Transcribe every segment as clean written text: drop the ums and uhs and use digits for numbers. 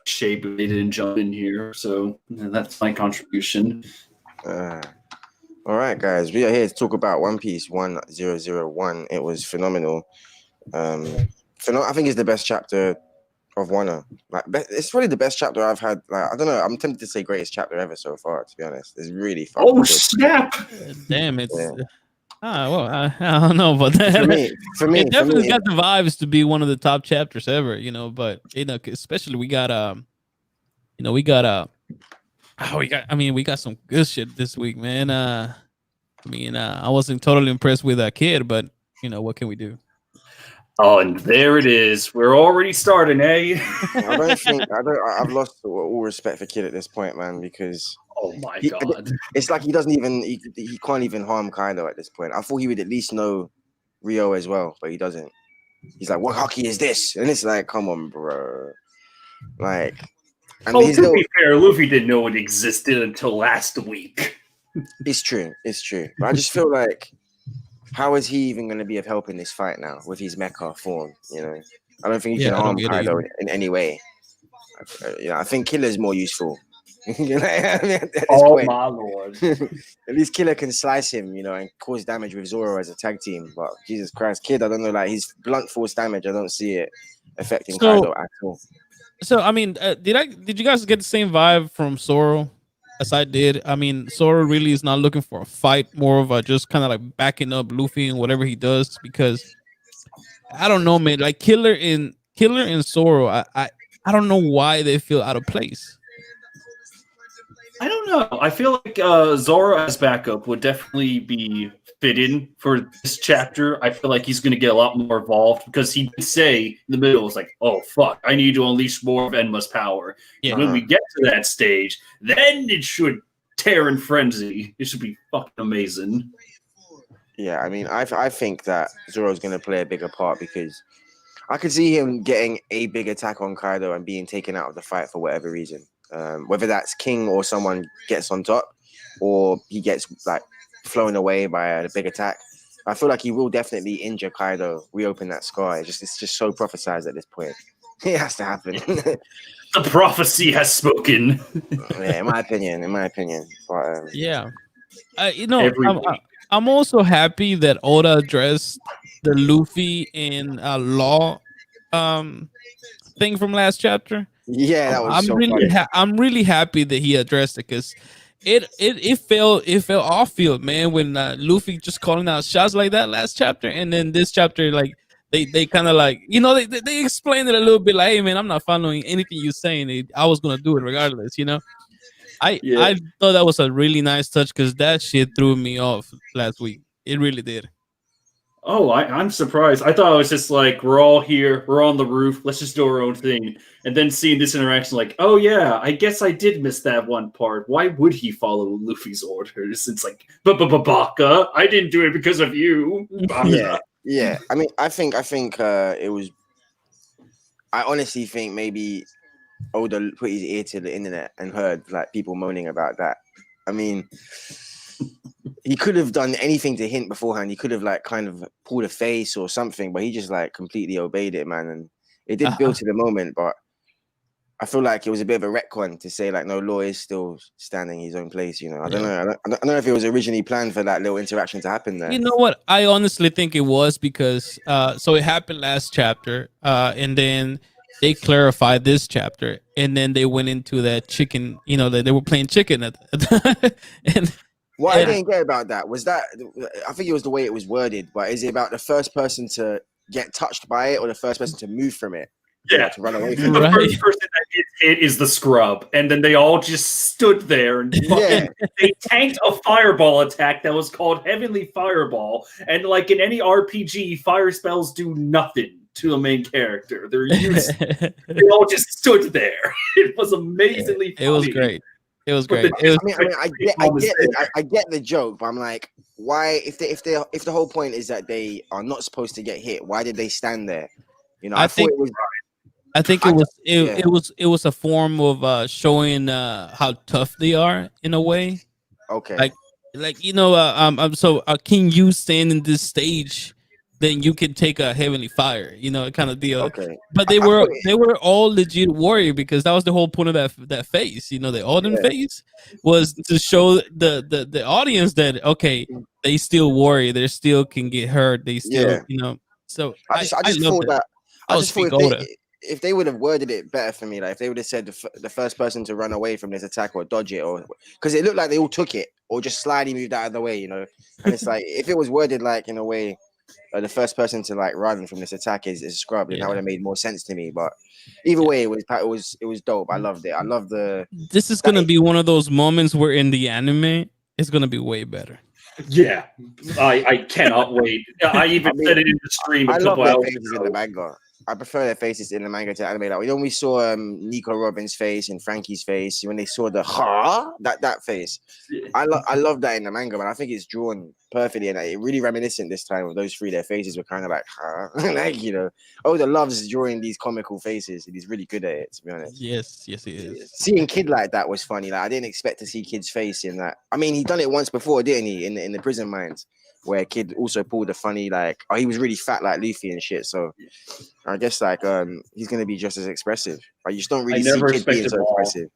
shape if they didn't jump in here. So that's my contribution. All right, guys, we are here to talk about One Piece 1001. It was phenomenal. I think it's the best chapter of Wano. Like, it's probably the best chapter I've had. Like, I don't know. I'm tempted to say greatest chapter ever so far. To be honest, it's really fucking Oh good. snap! Damn, it's. Yeah. Well, I don't know, but For me, it definitely got the vibes to be one of the top chapters ever. But especially we got we got we got some good shit this week, man. I wasn't totally impressed with that kid, but what can we do? Oh, and there it is. We're already starting, eh? I've lost all respect for Kid at this point, man, because oh my god, it's like he doesn't even he can't even harm Kaido at this point. I thought he would at least know Rio as well, but he doesn't. He's like, what hockey is this? And it's like, come on, bro. Like, and to be fair, Luffy didn't know it existed until last week. It's true. But I just feel like, how is he even going to be of help in this fight now with his mecha form? I don't think he can harm Kaido in any way. I think Killer's more useful. Point. My lord! At least Killer can slice him, and cause damage with Zoro as a tag team. But Jesus Christ, Kid, I don't know, like his blunt force damage, I don't see it affecting Kaido at all. So I mean, did you guys get the same vibe from Zoro as I did? I mean, Zoro really is not looking for a fight, more of a just kind of like backing up Luffy and whatever he does, because I don't know, man. Like Killer and Zoro, I don't know why they feel out of place. I don't know. I feel like Zoro as backup would definitely be fitting for this chapter. I feel like he's going to get a lot more involved because he did say in the middle, it's like, oh, fuck, I need to unleash more of Enma's power. Yeah. When we get to that stage, then it should tear in frenzy. It should be fucking amazing. Yeah, I mean, I think that Zoro's going to play a bigger part because I could see him getting a big attack on Kaido and being taken out of the fight for whatever reason. Whether that's King or someone gets on top or he gets like flown away by a big attack. I feel like he will definitely injure Kaido, reopen that scar. It's just so prophesized at this point. It has to happen. The prophecy has spoken. Yeah, in my opinion. But, yeah. I'm also happy that Oda addressed the Luffy and Law thing from last chapter. Yeah, that was I'm really happy that he addressed it because it fell off field, man, when Luffy just calling out shots like that last chapter, and then this chapter, like they kind of like they explained it a little bit like, hey man, I'm not following anything you're saying. I was gonna do it regardless, I thought that was a really nice touch because that shit threw me off last week. It really did. Oh, I'm surprised. I thought it was just like, we're all here, we're on the roof, let's just do our own thing. And then seeing this interaction, like, oh yeah, I guess I did miss that one part. Why would he follow Luffy's orders? It's like, Baka, I didn't do it because of you. Yeah. I mean, I think it was. I honestly think maybe Oda put his ear to the internet and heard like people moaning about that. I mean, he could have done anything to hint beforehand. He could have like kind of pulled a face or something, but he just like completely obeyed it, man. And it did build to the moment, but I feel like it was a bit of a retcon to say like, no, Law is still standing his own place. I don't know. I don't know if it was originally planned for that little interaction to happen there. You know what? I honestly think it was because so it happened last chapter, and then they clarified this chapter, and then they went into that chicken. They were playing chicken and. What I didn't get about that was that I think it was the way it was worded, but is it about the first person to get touched by it or the first person to move from it? Yeah, to run away from the first person that gets hit is the scrub, and then they all just stood there and they tanked a fireball attack that was called Heavenly Fireball, and like in any RPG, fire spells do nothing to the main character. They're used. They all just stood there. It was amazingly funny. It was great. It was great. I get the joke, but I'm like, why? If the whole point is that they are not supposed to get hit, why did they stand there? I think it was a form of showing how tough they are in a way. Okay. So King Yu stand in this stage then you can take a heavenly fire, kind of deal. Okay. But I thought they were all legit warrior because that was the whole point of that face. The Odin Yeah. face was to show the audience that okay, they still warrior, they still can get hurt, they still Yeah. So I I just loved thought it. that That I was just thought peak Oda. if they would have worded it better for me, like if they would have said the first person to run away from this attack or dodge it, or because it looked like they all took it or just slightly moved out of the way, and it's like if it was worded like in a way the first person to like run from this attack is scrubbed, and that would have made more sense to me. But either way, it was dope. I loved it. I love the. This is gonna be one of those moments where in the anime it's gonna be way better. Yeah, I cannot wait. I even said it in the stream a I love couple their hours faces ago. in the manga. I prefer their faces in the manga to anime. Like when we saw Nico Robin's face and Frankie's face, when they saw the that face, I love that in the manga, man. I think it's drawn perfectly and it really reminiscent this time of those three. Their faces were kind of like like Oda loves drawing these comical faces and he's really good at it. To be honest, yes, he is. Seeing Kid like that was funny. Like I didn't expect to see Kid's face in that. I mean, he done it once before, didn't he? In the Prison Mines, where Kid also pulled a funny he was really fat like Luffy and shit. So I guess he's gonna be just as expressive. You just don't really see Kid being so expressive.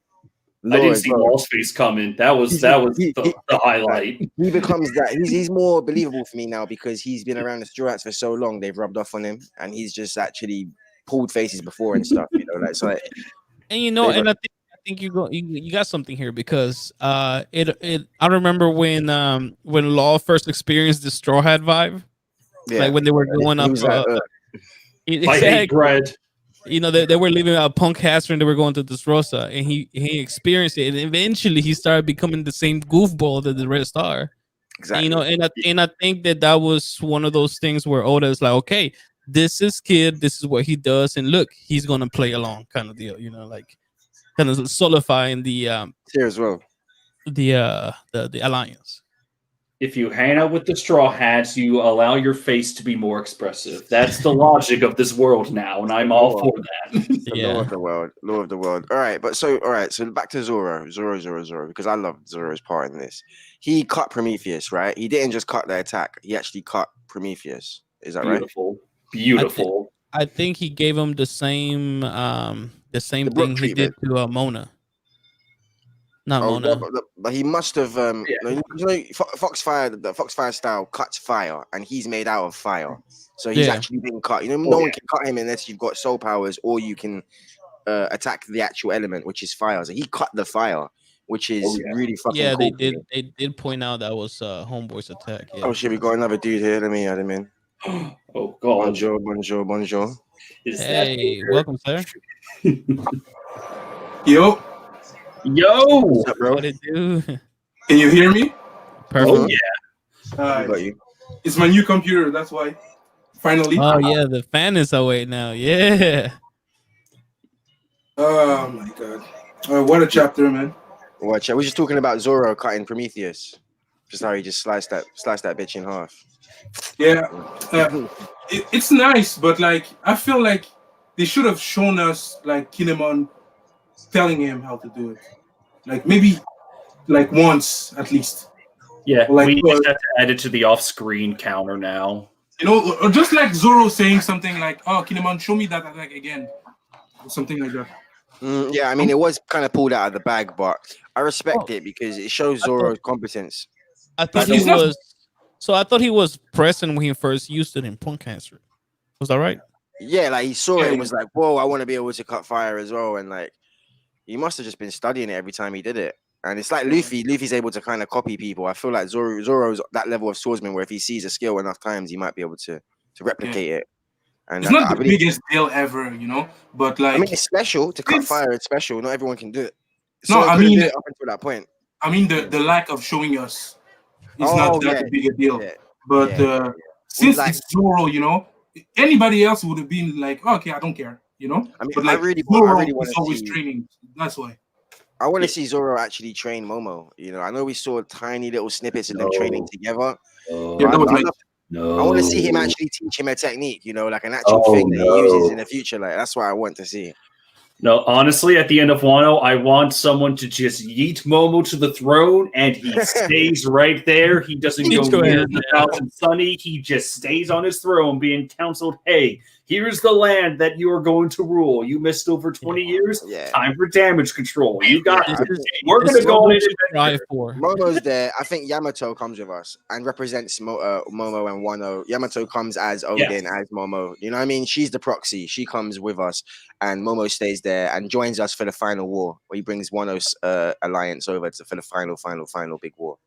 I didn't see Maul's face coming. That was the highlight. He becomes that. He's more believable for me now because he's been around the Straw Hats for so long. They've rubbed off on him, and he's just actually pulled faces before and stuff. And and I think you got something here because I remember when Law first experienced the Straw Hat vibe, like when they were going up. I hate bread. They were leaving Punk Haster and they were going to Dressrosa, and he experienced it, and eventually he started becoming the same goofball that the Red Star. Exactly. And I think that was one of those things where Oda is like, okay, this is Kid, this is what he does, and look, he's gonna play along, kind of deal. Like kind of solidifying the here as well the alliance. If you hang out with the Straw Hats, you allow your face to be more expressive. That's the logic of this world now, and I'm all for that. Law of the world. All right, so back to Zoro, because I love Zoro's part in this. He cut Prometheus, right? He didn't just cut the attack; he actually cut Prometheus. Is that Beautiful. I think he gave him the same thing he did to Mona. Not Mona. But he must have Foxfire, the Foxfire style cuts fire, and he's made out of fire. So he's actually been cut. No one can cut him unless you've got soul powers, or you can attack the actual element, which is fire. So he cut the fire, which is really fucking cool. They did point out that was Homeboy's attack. Yeah. Oh shit, we got another dude here. Let me add him in. Oh god. Bonjour. Hey, welcome, sir. Yo. What's up, bro? What it do? Can you hear me? Perfect. Oh yeah. Got you. It's my new computer, that's why. Finally. Oh yeah, the fan is away now. Yeah. Oh my god. What a chapter, man. Watch. We're just talking about Zoro cutting Prometheus. Just how he just sliced that bitch in half. Yeah. It's nice, but I feel like they should have shown us Kinemon telling him how to do it. Maybe once at least. Yeah, we just have to add it to the off-screen counter now. Or just like Zoro saying something like, "Oh, Kinemon, show me that attack again," or something like that. Yeah, I mean, it was kind of pulled out of the bag, but I respect it because it shows Zoro's competence. I thought he was. So I thought he was present when he first used it in Punk Cancer. Was that right? Yeah, he saw it and was like, "Whoa, I want to be able to cut fire as well." And he must have just been studying it every time he did it. And it's like Luffy. Luffy's able to kind of copy people. I feel like Zoro's that level of swordsman where if he sees a skill enough times, he might be able to replicate it. And it's not the biggest deal ever, but I mean, it's special to cut fire. It's special. Not everyone can do it. So I mean, up until that point. I mean, the lack of showing us is not that big a deal. Yeah. But since it's Zoro, anybody else would have been like, oh, okay, I don't care, I mean, but I really want to always training. That's why. I want to see Zoro actually train Momo. I know we saw tiny little snippets of them training together. I want to see him actually teach him a technique, like an actual thing that he uses in the future. That's what I want to see. No, honestly, at the end of Wano, I want someone to just yeet Momo to the throne, and he stays right there. He doesn't go Go near ahead, the yeah. Thousand Sunny. He just stays on his throne, being counseled, "Hey, here's the land that you are going to rule. You missed over 20 years. Yeah. Time for damage control. You got Yeah, this. I think We're This gonna is go on what an you try adventure." for. Momo's there. I think Yamato comes with us and represents Momo and Wano. Yamato comes as Odin, as Momo. You know what I mean? She's the proxy. She comes with us, and Momo stays there and joins us for the final war, where he brings Wano's alliance over for the final big war.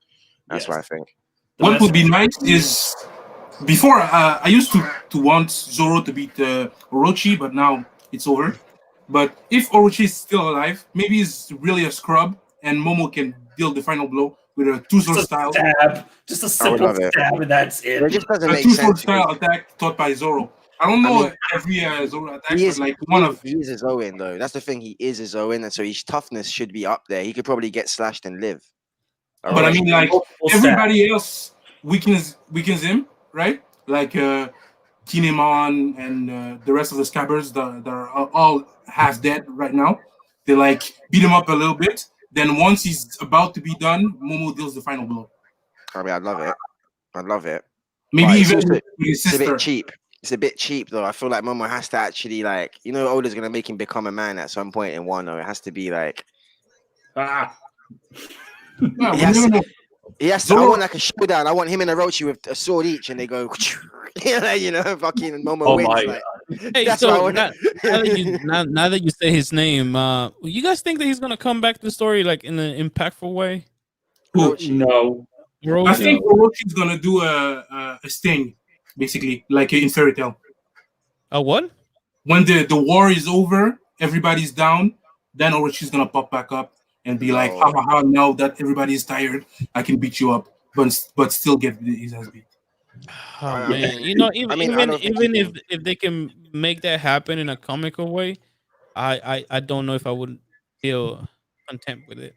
That's Yes. what I think. What would be nice is before I used to want Zoro to beat Orochi, but now it's over. But if Orochi is still alive, maybe he's really a scrub, and Momo can deal the final blow with a two-sword Just a style, stab, just a simple love it. stab, and that's it. It just doesn't a make two-sword sense. style attack taught by Zoro. I don't know mean, every Zoro attack, He but is like one of he is his Owen though. That's the thing. He is his Owen, and so his toughness should be up there. He could probably get slashed and live. But I mean, like Multiple everybody else weakens him, right? Like Kinemon and the rest of the scabbards that are all half dead right now. They like beat him up a little bit. Then once he's about to be done, Momo deals the final blow. I mean, I'd love it. I'd love it. Maybe But it's even also- with his It's a sister. bit cheap. It's a bit cheap though. I feel like Momo has to actually like, Oda's gonna make him become a man at some point in Wano. It has to be like Ah, Yeah, we Yes. never know. he has to. I Zoro- want like a showdown. I want him and Orochi with a sword each, and they go, fucking Momo oh wins. my Like, Hey, That's what I so want. now that you say his name, you guys think that he's gonna come back to the story like in an impactful way? Who? Orochi. no. I think Orochi's gonna do a sting, basically, like in Fairy Tale. A what? When the war is over, everybody's down, then Orochi's gonna pop back up and be like, ha ha ha, now that everybody's tired, I can beat you up, but still get his ass beat. Oh I man, mean, I even don't think even he if they can make that happen in a comical way, I don't know if I would feel content with it.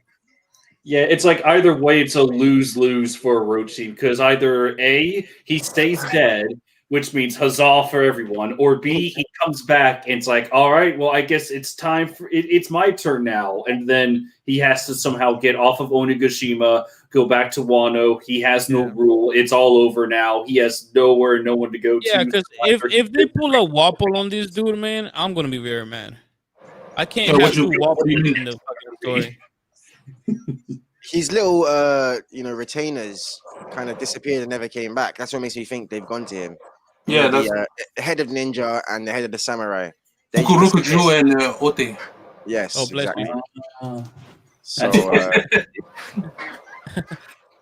Yeah, it's like either way, it's a lose-lose for Orochi because either A, he stays dead, which means huzzah for everyone, or B, he comes back and it's like, all right, well, I guess it's time for it's my turn now, and then he has to somehow get off of Onigashima, go back to Wano. He has no rule; it's all over now. He has no one to go Yeah, to. because if they pull a Wapple on this dude, man, I'm gonna be very mad. I can't So have what two you Wapples mean? in the fucking story. his little retainers kind of disappeared and never came back. That's what makes me think they've gone to him. Yeah, that's The head of ninja and the head of the samurai. They just Fukurokujo disappeared. and Ote. Yes, Oh, bless exactly. Uh, So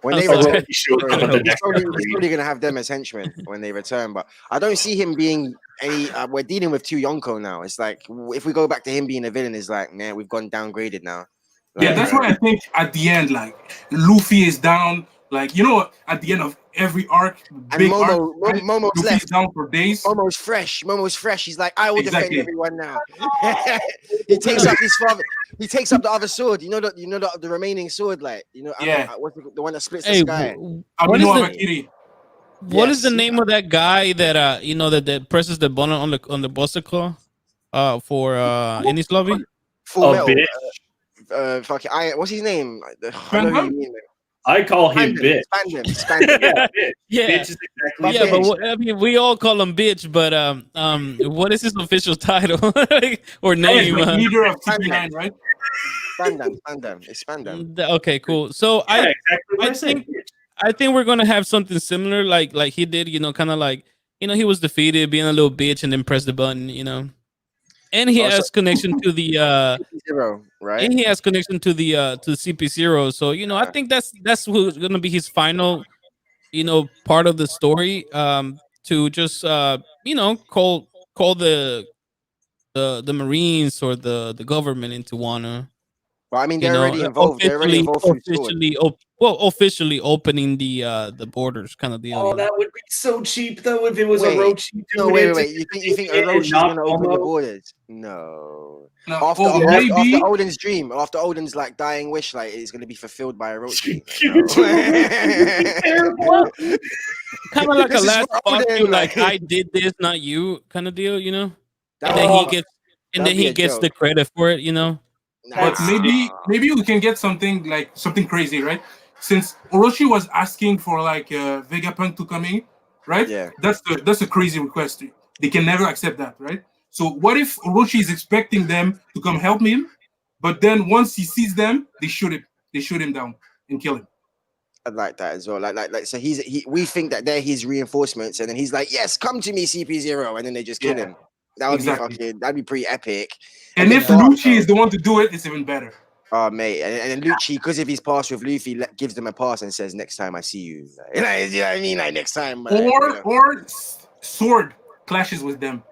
when I'm they sorry. return, he shows up at the he's next probably going to have them as henchmen when they return. But I don't see him being any. We're dealing with two Yonko now. It's like if we go back to him being a villain, it's like, nah, we've gone downgraded now. Yeah, Like, that's why I think at the end, like Luffy is down. Like at the end of every arc, and big arc, right? Momo's Luffy is left. down for days. Momo's fresh. Momo's fresh. He's like, I will defend Exactly. everyone now. He takes up his father. He takes up the other sword. The remaining sword, like Yeah. what's the one that splits the Hey, sky? what is Amino the Amakiri. what is the Yes. name of that guy that that presses the button on the Buster Claw for Enies Lobby? Full Oh, metal. bitch. Fucking, what's his name? I know Spandam? who you mean, man. I call him bitch. Spandam. Yeah, bitch. Yeah. Bitch is exactly But Yeah, bitch. but I mean, we all call him bitch. But what is his official title or name? Like leader of TP9, right? Spandam. It's Spandam. Okay, cool. So Yeah, exactly what I I said. think I think we're gonna have something similar, like he did. Kind of like he was defeated, being a little bitch, and then press the button. And he Also- has connection to the Zero, right? and he has connection to the CP0. So I think that's who's gonna be his final part of the story. To just call the Marines or the government into Wano. Well, I mean, they're already involved. They're already involved through sword. Officially opening the borders, kind of deal. Oh, that would be so cheap though if it was Wait, Orochi doing No, wait. it. You think and Orochi's not gonna open the Momo? borders? No. No, After maybe. Odin's dream, after Odin's like dying wish, like it's gonna be fulfilled by Orochi. Terrible. Kind of like This a is last for fuck Odin, you, like like- I did this, not you, kind of deal. And That then Oh. he gets and That'd then be he a gets joke. the credit for it, you know. But Nah. maybe we can get something like something crazy, right? Since Orochi was asking for like Vegapunk to come in, right? Yeah. That's a crazy request. They can never accept that, right? So what if Orochi is expecting them to come help him, but then once he sees them, they shoot him. They shoot him down and kill him. I like that as well. Like. So we think that they're his reinforcements, and then he's like, "Yes, come to me, CP0," and then they just kill Yeah, him. That would exactly. be fucking. That'd be pretty epic. And then if Barto- Lucci is the one to do it, it's even better. Oh mate, and then Lucci, because if he's passed with Luffy, gives them a pass and says, "Next time I see you," you know what I mean? Like next time, Or Sword clashes with them.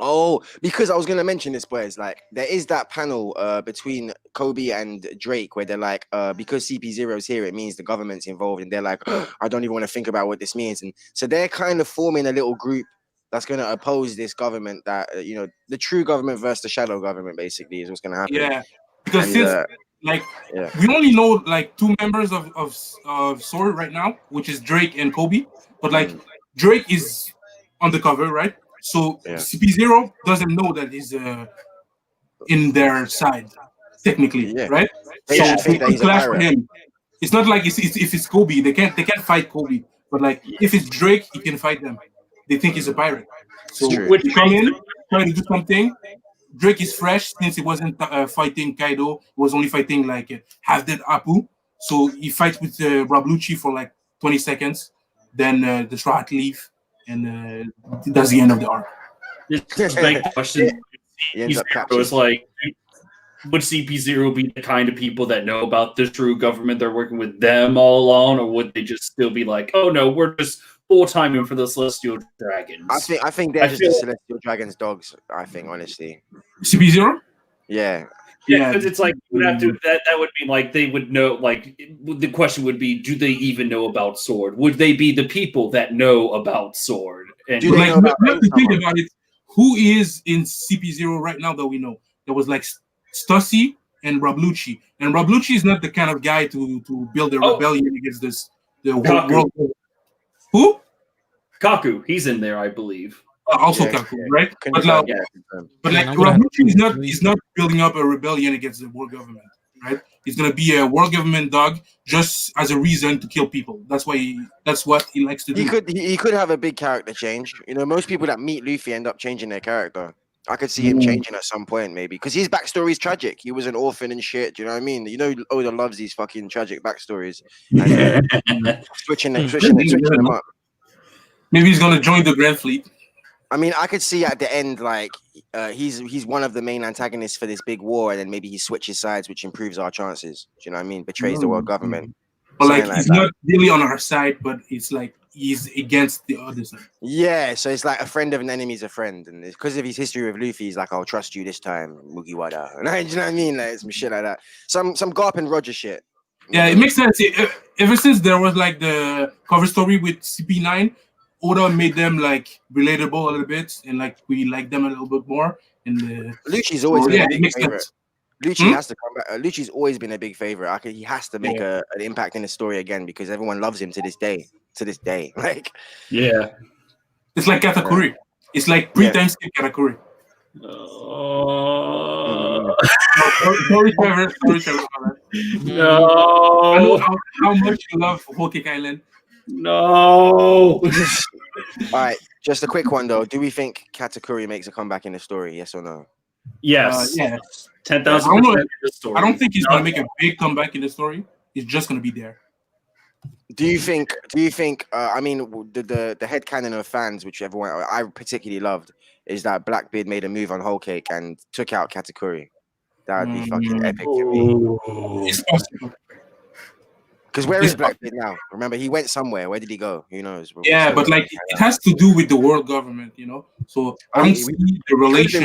Oh, because I was gonna mention this, boys. Like, there is that panel between Kobe and Drake where they're like, because CP0 is here, it means the government's involved, and they're like, I don't even want to think about what this means, and so they're kind of forming a little group that's gonna oppose this government. That the true government versus the shadow government, basically, is what's gonna happen. Yeah, because And, since like yeah. we only know like two members of Sword right now, which is Drake and Kobe, but like Drake is undercover, right? So Yeah. CP0 doesn't know that he's in their side, technically, Yeah. right? They So should think that they he's a clash pirate. him. It's not like if it's Kobe, they can't fight Kobe. But like if it's Drake, he can fight them. They think he's a pirate. So true. when you come in, try to do something. Drake is fresh since he wasn't fighting Kaido. He was only fighting like half dead Apu. So he fights with Rob Lucci for like 20 seconds. Then the Straw Hat leave, and that's the end of the arc. This big question. He ends up It captured. was like, would CP0 be the kind of people that know about the true government? They're working with them all along, or would they just still be like, oh no, we're just full time in for the Celestial Dragons? I think they're just the Celestial Dragons dogs. I think honestly. CP0? Yeah. Yeah, because it's like you would have to. That would be like they would know. Like the question would be, do they even know about Sword? Would they be the people that know about Sword? And Do they like know about we have to think Rain about it. Who is in CP0 right now that we know? There was like Stussy and Rablucci. And Rablucci is not the kind of guy to build a rebellion against the world. Who? Kaku, he's in there, I believe. Also Yeah, Kaku, right? But Man, I'm gonna have Rablucci to is not building up a rebellion against the world government, right? He's gonna be a world government dog just as a reason to kill people. That's what he likes to do. He could have a big character change. Most people that meet Luffy end up changing their character. I could see him changing at some point, maybe, because his backstory is tragic. He was an orphan and shit. Do you know what I mean? Oda loves these fucking tragic backstories. And, switching them up. Maybe he's gonna join the Grand Fleet. I mean, I could see at the end, like, he's one of the main antagonists for this big war, and then maybe he switches sides, which improves our chances. Do you know what I mean? Betrays the world government. But like, Something he's that. not really on our side, but it's like he's against the other side. Yeah, so it's like a friend of an enemy is a friend, and because of his history with Luffy, he's like, "I'll trust you this time, Mugiwara." Do you know what I mean? Like some shit like that. Some Garp and Roger shit. Yeah, it makes sense. Ever since there was like the cover story with CP9, Oda made them like relatable a little bit, and like we like them a little bit more. And Lucci's always been a it big makes favorite. sense. Lucci has to come back. Lucci's always been a big favorite. He has to make an impact in the story again because everyone loves him to this day. Like, yeah, it's like Katakuri. It's like pre-time skip Katakuri. Sorry, Trevor. No. I know how much you love Whole Cake Island. No. all right, just a quick one though. Do we think Katakuri makes a comeback in the story? Yes or no? Yes. Yeah. 10,000% in the story. I don't think he's gonna make a big comeback in the story. He's just gonna be there. Do you think? I mean, the headcanon of fans, which everyone I particularly loved, is that Blackbeard made a move on Whole Cake and took out Katakuri. That would be fucking epic to me. It's possible. Because where is Blackbeard now? Remember, he went somewhere. Where did he go? Who knows? Yeah, but like it has to do with the world government, So I don't see the relation.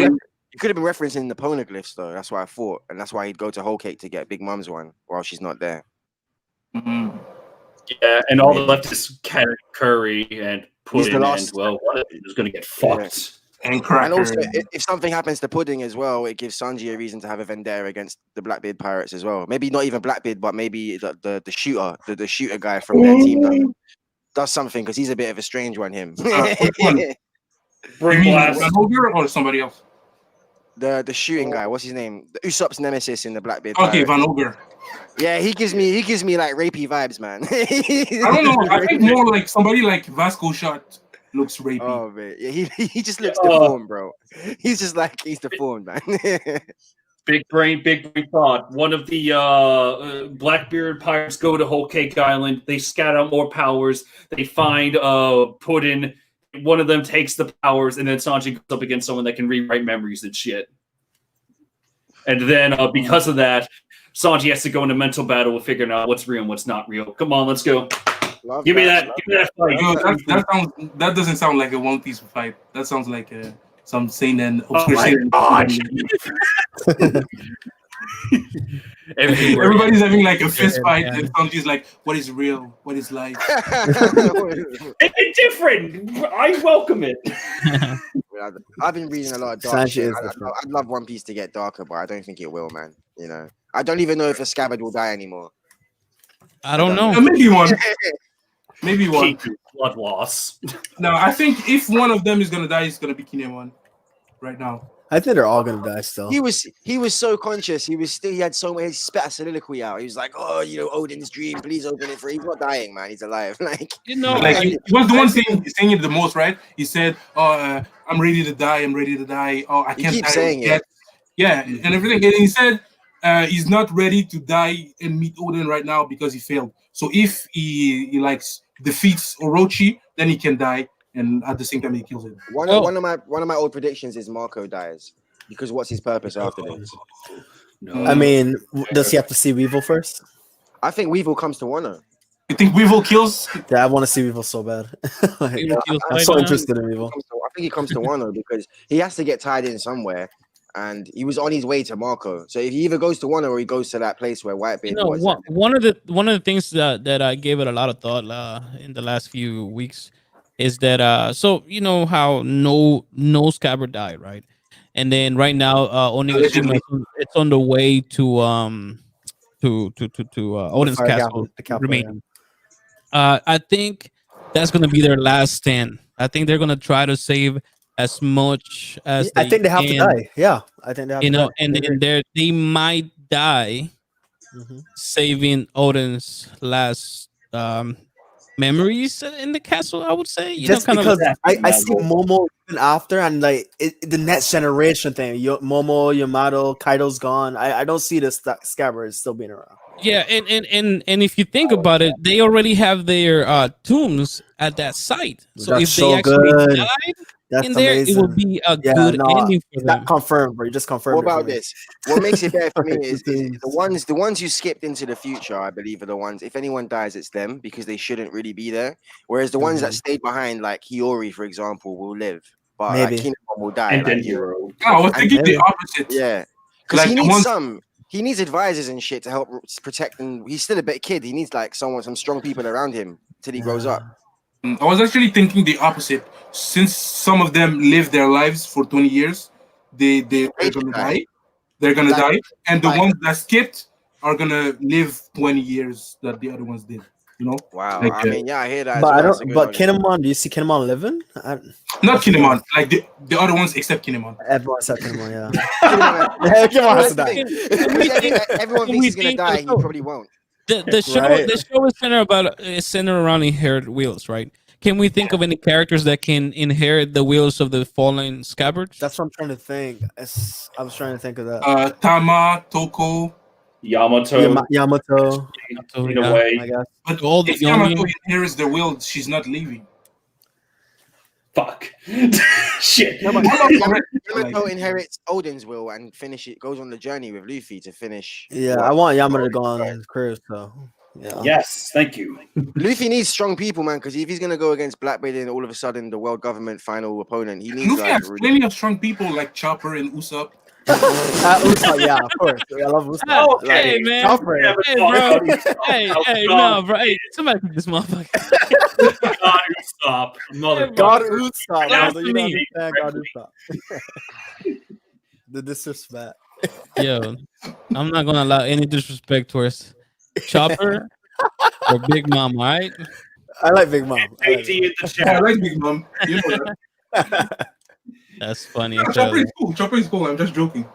You could have been referencing the poneglyphs though. That's what I thought, and that's why he'd go to Whole Cake to get Big Mom's one while she's not there. Mm-hmm. Yeah, and all that's left is Curry and Pudding. last. And well, one of them is going to get fucked. And Cracker. And also, if something happens to Pudding as well, it gives Sanji a reason to have a vendetta against the Blackbeard pirates as well. Maybe not even Blackbeard, but maybe the shooter, the shooter guy from their team does something because he's a bit of a strange one. Him. Which one? You mean Red Ogre or somebody else? the shooting guy. What's his name? The Usopp's nemesis in the Blackbeard. Okay, Pirate. Van Ogre. Yeah, he gives me like rapey vibes, man. I don't know. I think more like somebody like Vasco Shot looks rapey. Oh man, yeah, he just looks deformed, bro. He's just like he's deformed, man. Big brain thought. One of the Blackbeard pirates go to Whole Cake Island. They scout out more powers. They find Puddin. One of them takes the powers, and then Sanji goes up against someone that can rewrite memories and shit. And then because of that, Sanji has to go into mental battle with figuring out what's real and what's not real. Come on, let's go. Give me that fight. Yo, that doesn't sound like a One Piece fight. That sounds like some seinen. Oh my god! Everybody's having like a fist fight, and Sanji's like, "What is real? What is life?" It's different. I welcome it. I've been reading a lot of dark shit. I'd love One Piece to get darker, but I don't think it will, man. You know, I don't even know if a scabbard will die anymore. I don't know. Maybe one. Maybe one. Blood loss. No, I think if one of them is gonna die, it's gonna be Kinemon. Right now, I think they're all gonna die still. He was so conscious. He had so much. He spat a soliloquy out. He was like, "Oh, you know, Odin's dream. Please open it for." He's not dying, man. He's alive. Like You know, like he was the one saying it the most, right? He said, "Oh, I'm ready to die. I'm ready to die. Oh, I can't die saying yet." Yeah, and everything. And he said he's not ready to die and meet Odin right now because he failed. So if he likes defeats Orochi, then he can die, and at the same time he kills him. one of my old predictions is Marco dies because what's his purpose after this? No. I mean, does he have to see Weevil first? I think Weevil comes to Wano. You think Weevil kills? Yeah, I want to see Weevil so bad. Like, Weevil kills I'm right so now. interested in Weevil. I think he comes to Wano because he has to get tied in somewhere, and he was on his way to Marco. So if he either goes to Wano or he goes to that place where Whitebeard You know, was. one of the things that I gave it a lot of thought in the last few weeks is that so you know how no Scabbard died, right? And then right now Onigashima it's on the way to Odin's Fire castle the capital, remaining. I think that's gonna be their last stand. I think they're gonna try to save as much as I think they have to can, die. Yeah, I think they have you to know, die. and they might die Mhm. saving Odin's last memories in the castle. I would say, Just kind because of. I see Momo even after, and like the next generation thing. Momo, Yamato, Kaido's gone. I don't see the Scabbard still being around. Yeah, and if you think about it, they already have their tombs at that site. So That's if so they actually good. died That's in there, amazing. it will be a Yeah, good no, ending for them. That confirmed, bro. You just confirmed. What it for about me. this? What makes it better for me is The the ones who skipped into the future, I believe, are the ones. If anyone dies, it's them because they shouldn't really be there. Whereas the ones that stayed behind, like Hiyori, for example, will live, but like Maybe. Kinemon will die. And then like, Hero. I was thinking the maybe. opposite. yeah, because Like he the needs ones- he needs advisors and shit to help protect him. He's still a bit kid. He needs like some strong people around him till he grows up. I was actually thinking the opposite. Since some of them live their lives for 20 years, they're gonna die. They're gonna die, and the ones that skipped are gonna live 20 years that the other ones did. You know, Wow. Like, I mean, yeah, I hear that. But as I well. It's a don't. good But argument. Kinemon, do you see Kinemon living? not Kinemon, like the other ones except Kinemon. Everyone except Kinemon. Yeah. Kinemon- Kinemon has to die. Everyone Can thinks we he's gonna think- die. He probably won't. The show Right. the show is centered around inherit wheels, right? Can we think of any characters that can inherit the wheels of the fallen scabbards? That's what I'm trying to think. I was trying to think of that. Tama, Toko, Yamato, Yamato, in a way. I guess. but All the if Yamato young- inherits the will, she's not leaving. Fuck. Shit. No, but Like- Yamato inherits Odin's will and goes on the journey with Luffy to finish. Yeah, what- I want Yamato to go on his cruise. So yeah. Yes, thank you. Luffy needs strong people, man, because if he's gonna go against Blackbeard and all of a sudden the world government final opponent, he needs Luffy like has plenty of strong people like Chopper and Usopp. Usopp, yeah, of course. I love Usopp. Hey, man. Chopper. Hey, bro. Hey, no, bro. Hey, somebody pick this motherfucker. God, stop, mother. God Usopp. Class brother, to you don't me. understand God Usopp. The disrespect. Yo, I'm not gonna allow any disrespect towards Chopper or Big Mom, all right? I like Big Mom. I like JT in the I chat. like Big Mom. You know that. That's funny. No, Chopper is cool. Chopper is cool. I'm just joking.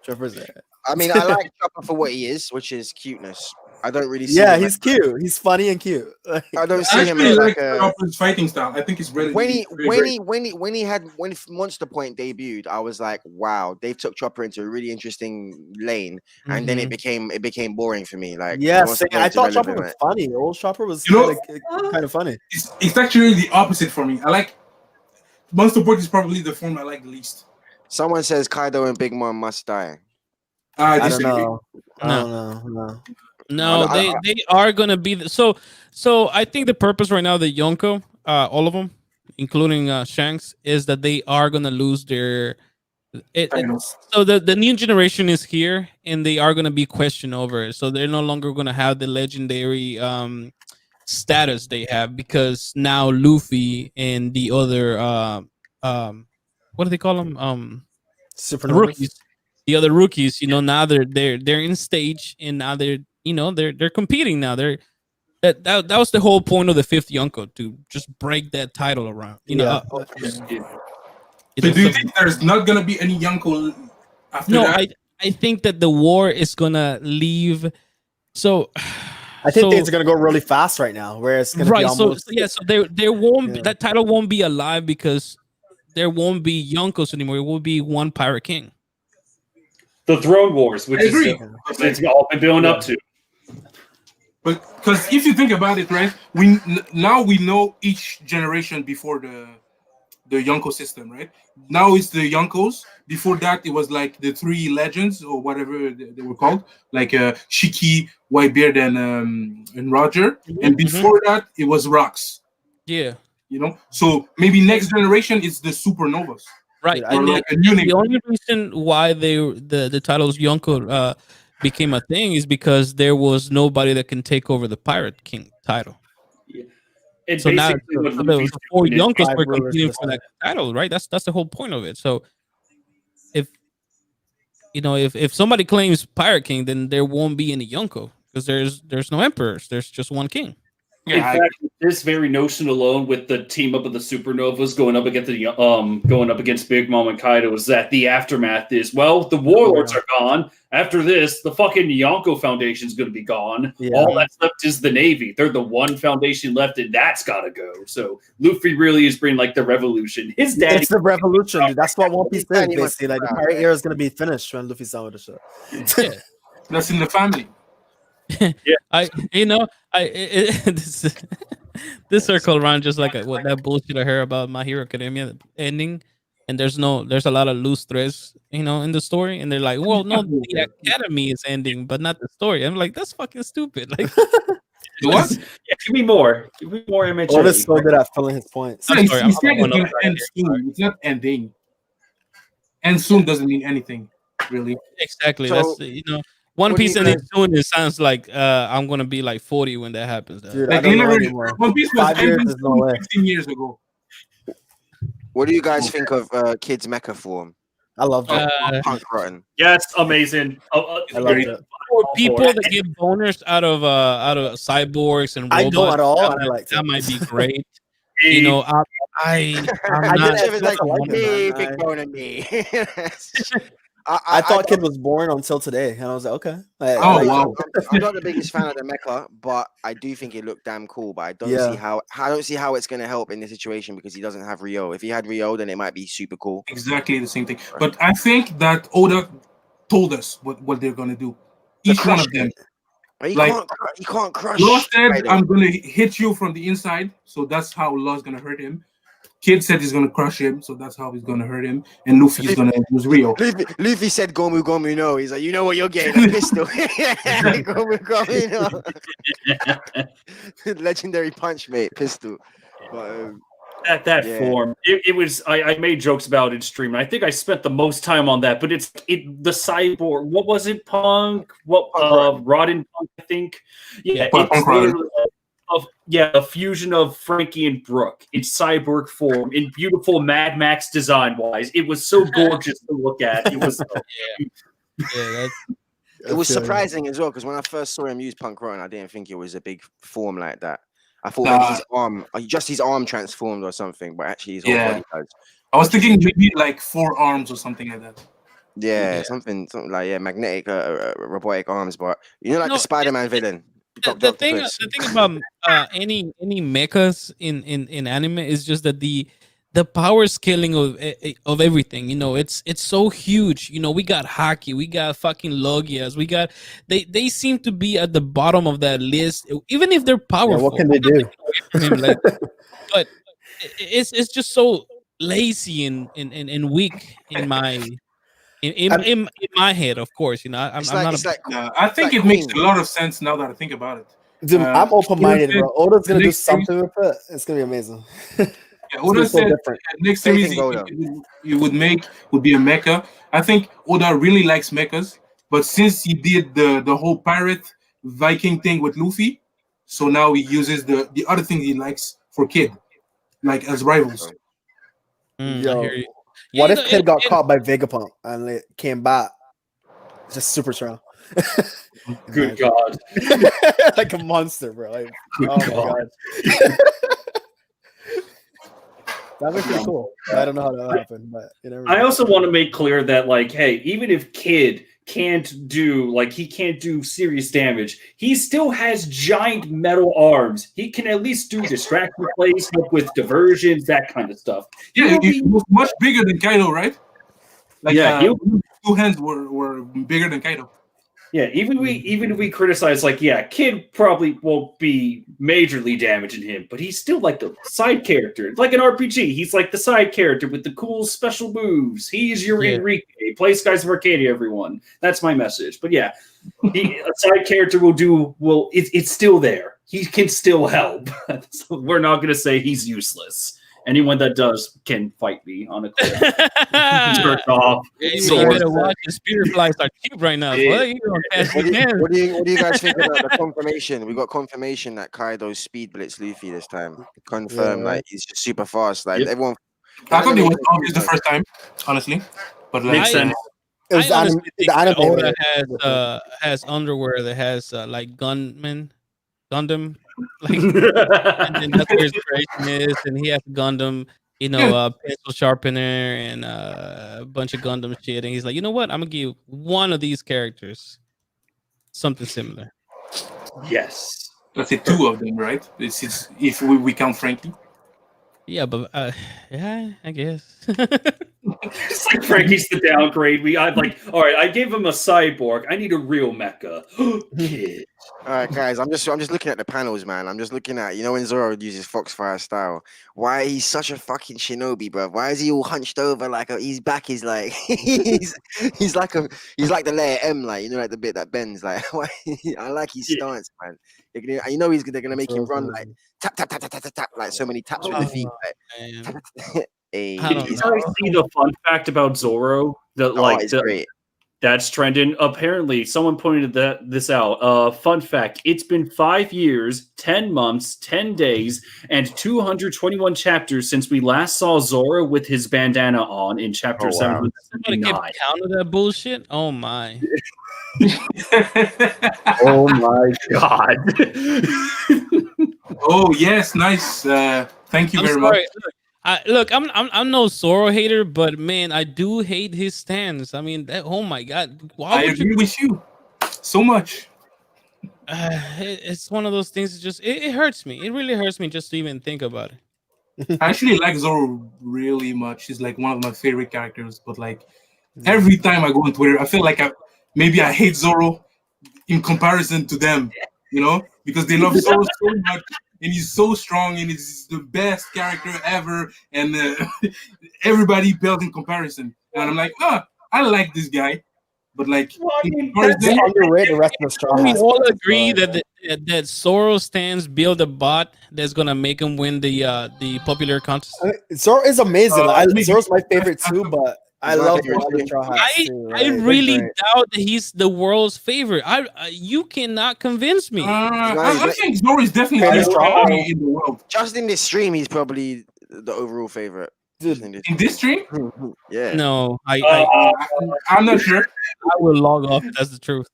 Trevor's there. I mean, I like Chopper for what he is, which is cuteness. I don't really see Yeah, him he's cute. He's funny and cute. I don't I see him actually as like like a. Chopper's fighting style. I think it's really When Monster Point debuted, I was like, wow, they took Chopper into a really interesting lane, and then it became boring for me. Like, Yeah, Monster I Point's thought Chopper irrelevant, was funny. Old Chopper was You know- kind of funny. it's actually the opposite for me. I like Monster Point is probably the form I like the least. Someone says Kaido and Big Mom must die. I don't disagree. know. I don't know. No. No, they are gonna be so. I think the purpose right now, the Yonko, all of them, including Shanks, is that they are gonna lose their. So the new generation is here, and they are gonna be questioned over it. So they're no longer gonna have the legendary status they have, because now Luffy and the other what do they call them the Supernovas. rookies, the other rookies, now they're in stage, and now they're competing now. That was the whole point of the fifth Yonko, to just break that title around. So do you think there's not gonna be any Yonko after that? I think that the war is gonna leave. So I think things are gonna go really fast right now, where it's gonna be almost. So there won't that title won't be alive, because there won't be Yonkos anymore. It will be one Pirate King. The Throne Wars, which is it's all been building up to. But because if you think about it, right, we know each generation before the Yonko system, right? Now it's the Yonkos. Before that, it was like the three legends or whatever they were called, like Shiki, Whitebeard, and Roger. And before that, it was Rocks. Yeah. So maybe next generation is the Supernovas. Right. And like the only reason why the titles Yonko became a thing is because there was nobody that can take over the Pirate King title. It's so now the four Yonkos were competing for that title, right? That's the whole point of it. So if somebody claims Pirate King, then there won't be any Yonko, because there's no emperors. There's just one king. In fact, this very notion alone, with the team up of the Supernovas going up against Big Mom and Kaido, is that the aftermath is, well, the warlords are gone. After this, the fucking Yonko Foundation is going to be gone. Yeah. All that's left is the Navy. They're the one foundation left, and that's got to go. So Luffy really is bringing like the revolution. His daddy. It's the revolution, dude. That's what One Piece did, basically. Like the pirate era is going to be finished when Luffy's done with the show. Yeah. That's in the family. Yeah, this circle around just like what that bullshit I heard about My Hero Academia ending, and there's a lot of loose threads, in the story, and they're like, well, no, the academy is ending, but not the story. I'm like, that's fucking stupid. Like, what? Yeah, give me more MHA. Or is so good at filling his points. It's gonna end soon. It's not ending. End soon doesn't mean anything, really. Exactly. So, that's One Piece ending soon. It sounds like I'm gonna be like 40 when that happens. Dude, I don't know anymore. One Piece was ending 15 years ago. What do you guys think of Kids Mecha form? I love that. Punk Rotten. Yes, amazing. I love it. For people that get boners out of cyborgs and robots, I don't at all. That might be great. I'm not like big boner me. I thought Kid was born until today, and I was like, okay. Wow. I'm not the biggest fan of the mecha, but I do think it looked damn cool. But I don't see how it's gonna help in this situation, because he doesn't have Rio. If he had Rio, then it might be super cool. Exactly the same thing. But I think that Oda told us what they're gonna do. Each one of them. You can't crush. Law said, I'm gonna hit you from the inside, so that's how Law's gonna hurt him. Kid said he's gonna crush him, so that's how he's gonna hurt him. And Luffy's gonna use Rio. Luffy said, "Gomu Gomu no." He's like, "You know what you're getting? A pistol." Gomu Gomu no. Legendary punch, mate. Pistol. But, that form, it was. I made jokes about it in stream, and I think I spent the most time on that. But the cyborg. What was it? Punk. What? Rodden Punk. I think. Yeah. A fusion of Frankie and Brooke. It's cyborg form in beautiful Mad Max design wise. It was so gorgeous to look at. It was. It was surprising as well, because when I first saw him use Punk Rotten, I didn't think it was a big form like that. I thought maybe his arm transformed or something, but actually his whole body does. I was thinking maybe like 4 arms or something like that. Yeah, something like magnetic, robotic arms, but like No, the Spider-Man villain, the Doctor thing Octopus. the thing about any mechas in anime is just that the power scaling of everything, it's so huge. We got Haki, we got fucking Logias, we got they seem to be at the bottom of that list, even if they're Yeah, powerful. what can they I'm not do? taking away from him, like, but it's just so lazy and weak in my in my head. Of course, It's I'm like not it's a like Yeah, I think like it makes Queen. a lot of sense now that I think about it. Dude, I'm open-minded, Oda bro. Oda's said gonna do next series- something with it. It's gonna be amazing. Yeah, It's Oda gonna be so said different. next Faith series in Goda. you would make would be a mecha. I think Oda really likes mechas, but since he did the whole pirate Viking thing with Luffy, so now he uses the other thing he likes for Kid, like as rivals. I Yo, hear you. what Yeah, if Kid got caught by Vegapunk and it came back just super strong? Good God. Like a monster, bro. Like, Good oh my God. god. That'd be pretty cool. I don't know how that happened, but you never I know. also want to make clear that, like, hey, even if Kid can't do serious damage, he still has giant metal arms. He can at least do distraction plays, help with diversions, that kind of stuff. Yeah, He'll he be- was much bigger than Kaido, right? Like Yeah, he'll- 2 hands were bigger than Kaido. Yeah, even if we criticize, like, yeah, Kid probably won't be majorly damaging him, but he's still like the side character. Like an RPG, he's like the side character with the cool special moves. He's your Yeah. Enrique. Play Skies of Arcadia, everyone. That's my message. But yeah, a side character it's still there. He can still help. So we're not going to say he's useless. Anyone that does can fight me on a cliff. Jerk off. You Sword. better watch the spear flies are cheap right now. Yeah. Boy. You don't pass What your do, you, hands. what do you guys think about the confirmation? We got confirmation that Kaido's speed blitz Luffy this time. Confirmed, Yeah, right. like he's just super fast. Like Yep. everyone. I thought it was animation obvious the first time, honestly. But like, Makes sense. It was I honestly think the anime. Oda was- has underwear that has like Gundam, like, and then that's where his creation is, and he has Gundam, pencil sharpener and a bunch of Gundam shit, and he's like, you know what? I'm gonna give you one of these characters something similar. Yes. let's say 2 of them, right? It's if we count Frankie. Yeah, but yeah, I guess. It's like Frankie's the downgrade. I'd like, all right, I gave him a cyborg. I need a real mecha. Kid. All right, guys. I'm just looking at the panels, man. I'm just looking at when Zoro uses Foxfire style. Why he's such a fucking shinobi, bro? Why is he all hunched over like his back is like he's like the layer M, like like the bit that bends. Like why? I like his stance, man. They're gonna make him run like tap tap tap tap tap tap, tap like so many taps with the feet. Man. Like, I Did don't you know. guys see the fun fact about Zoro? it's great. That's trending. Apparently, someone pointed this out. Fun fact: it's been 5 years, 10 months, 10 days, and 221 chapters since we last saw Zoro with his bandana on in chapter Oh, wow. Somebody 779. kept count of that bullshit. Oh my! Oh my god! Oh yes, nice. Thank you I'm very sorry. much. Look, I'm no Zoro hater, but man, I do hate his stance. I mean, oh my god, why I would agree you? with you so much. It's one of those things. It hurts me. It really hurts me just to even think about it. I actually like Zoro really much. He's like one of my favorite characters. But like every time I go on Twitter, I feel like I hate Zoro in comparison to them. Because they love Zoro so much, and he's so strong, and he's the best character ever, and everybody pales in comparison. And I'm like, I like this guy, but like, in They comparison, underrate the rest of the straw We hats. all agree that Zoro stands build a bot that's gonna make him win the popular contest. Zoro is amazing. I Zoro's my favorite too, but I He's my love favorite the other too. straw hats I too. I They're really great. doubt that he's the world's favorite. You cannot convince me. I think Zoro is definitely the Favorite best straw guy in the world. Just in this stream, he's probably the overall favorite. Dude, In this stream, Yeah. No, I'm not sure. I will log off. That's the truth.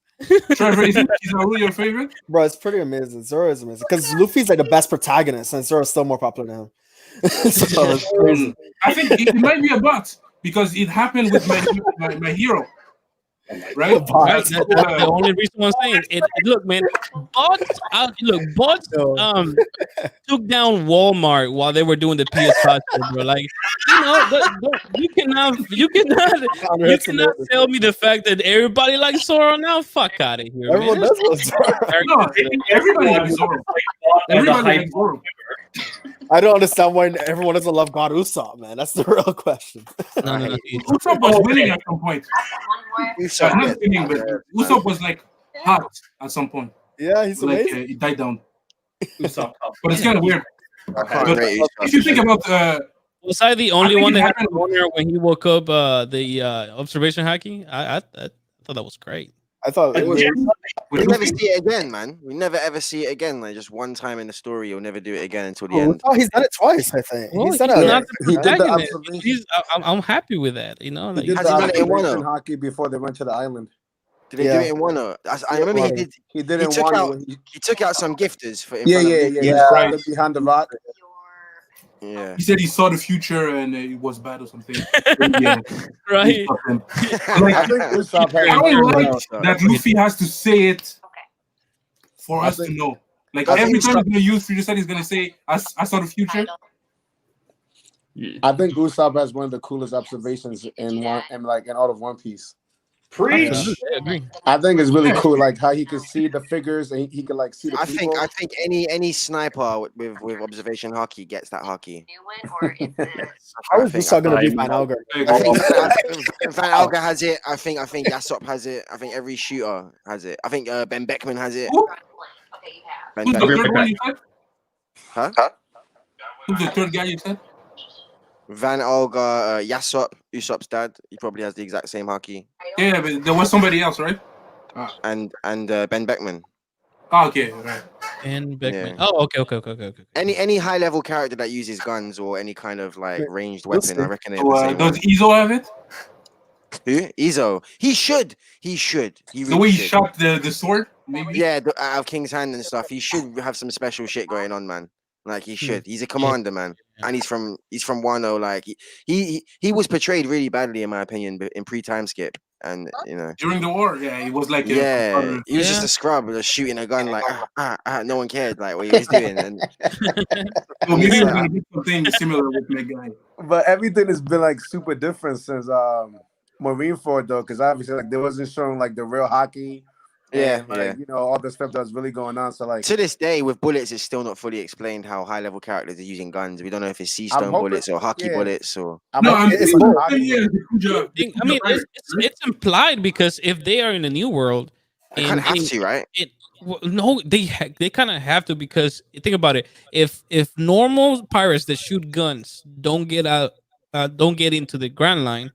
Trevor, is Zoro your favorite? bro, it's pretty amazing. Zoro is amazing because Luffy's like the best protagonist, and Zoro's still more popular than him. So it's crazy. I think it might be a bot because it happened with my hero, right? Right, that's the only reason I'm saying it. Look, man, bots No. took down Walmart while they were doing the PS5 sale, bro. Like, you cannot tell me the fact that everybody likes Zoro now. Fuck out of here, Everyone man. does love Zoro. No, everybody likes Zoro. Everybody likes Zoro. I don't understand why everyone doesn't love God Usopp, man. That's the real question. No. Usopp was winning at some point. Usopp, Not winning, but Usopp was like hot at some point. Yeah, he's Like amazing. it died down. Usopp. But it's kind of weird. I can't But rate if you think about Was I the only think one it that had happened a boner when he woke up the observation hacking? I thought that was great. I thought it was. We with never Luffy, see it again, man. We never ever see it again. Like just one time in the story, you'll never do it again until the end. Oh, he's done it twice, I think. Well, he's done he's it. not the He did the protagonist. observation. I'm happy with that. You know, He like, did Has the he done it in observation Wano? hockey before they went to the island. Did they do it in Wano? I remember he did. He did He in took Wano. out. when He took out some gifters for. In Yeah, front of yeah, Luffy. yeah. Yeah. He stood behind the rock. Yeah. he said he saw the future and it was bad or something. Yeah, right? I think Usopp I had don't like Usopp. that Luffy has to say it for I us to think- know. Like I think every time Usopp- he's gonna use future set, he's gonna say, "I saw the future." I think Usopp has one of the coolest observations in all of One Piece. Preach. I agree. I think it's really cool, like how he can see the figures and he can like see the I people. think any sniper with observation hockey gets that hockey. How is Usopp going to beat Van Algar? I think Van Alga has it. I think Yasop has it. I think every shooter has it. I think Ben Beckman has it. Who? Ben Who's the Beckman. third one you said? Huh? Who's the third guy you said? Van Alga, Yasop, Usopp's dad. He probably has the exact same hockey. Yeah, but there was somebody else, right? And Ben Beckman. Oh, okay, right. And Beckman. Yeah. Oh, okay. Any high level character that uses guns or any kind of like ranged We'll weapon, see. I reckon they have So, the same does one. Izo have it? Who? Izo. He should. He The really way he should. shot the sword, maybe. Yeah, out of King's Hand and stuff. He should have some special shit going on, man. Like he should. He's a commander, man, and he's from Wano. Like he was portrayed really badly, in my opinion, in pre-time skip, and you know. During the war, yeah, he was like, Yeah, he was just Yeah. a scrub, just shooting a gun like no one cared like what he was doing. And so maybe he's gonna do something similar with my guy. But everything has been like super different since Marineford though, because obviously like they wasn't showing like the real hockey. Yeah, and, like, you know, all the stuff that's really going on. So like to this day, with bullets, it's still not fully explained how high-level characters are using guns. We don't know if it's sea I'm stone hoping- bullets or hockey yeah. bullets or. I'm No, hoping I'm it's thinking, like hockey. yeah, the Kuja. I mean, it's implied because if they are in the new world, They kind of have to, right? no, they kind of have to, because think about it. If normal pirates that shoot guns don't get into the Grand Line,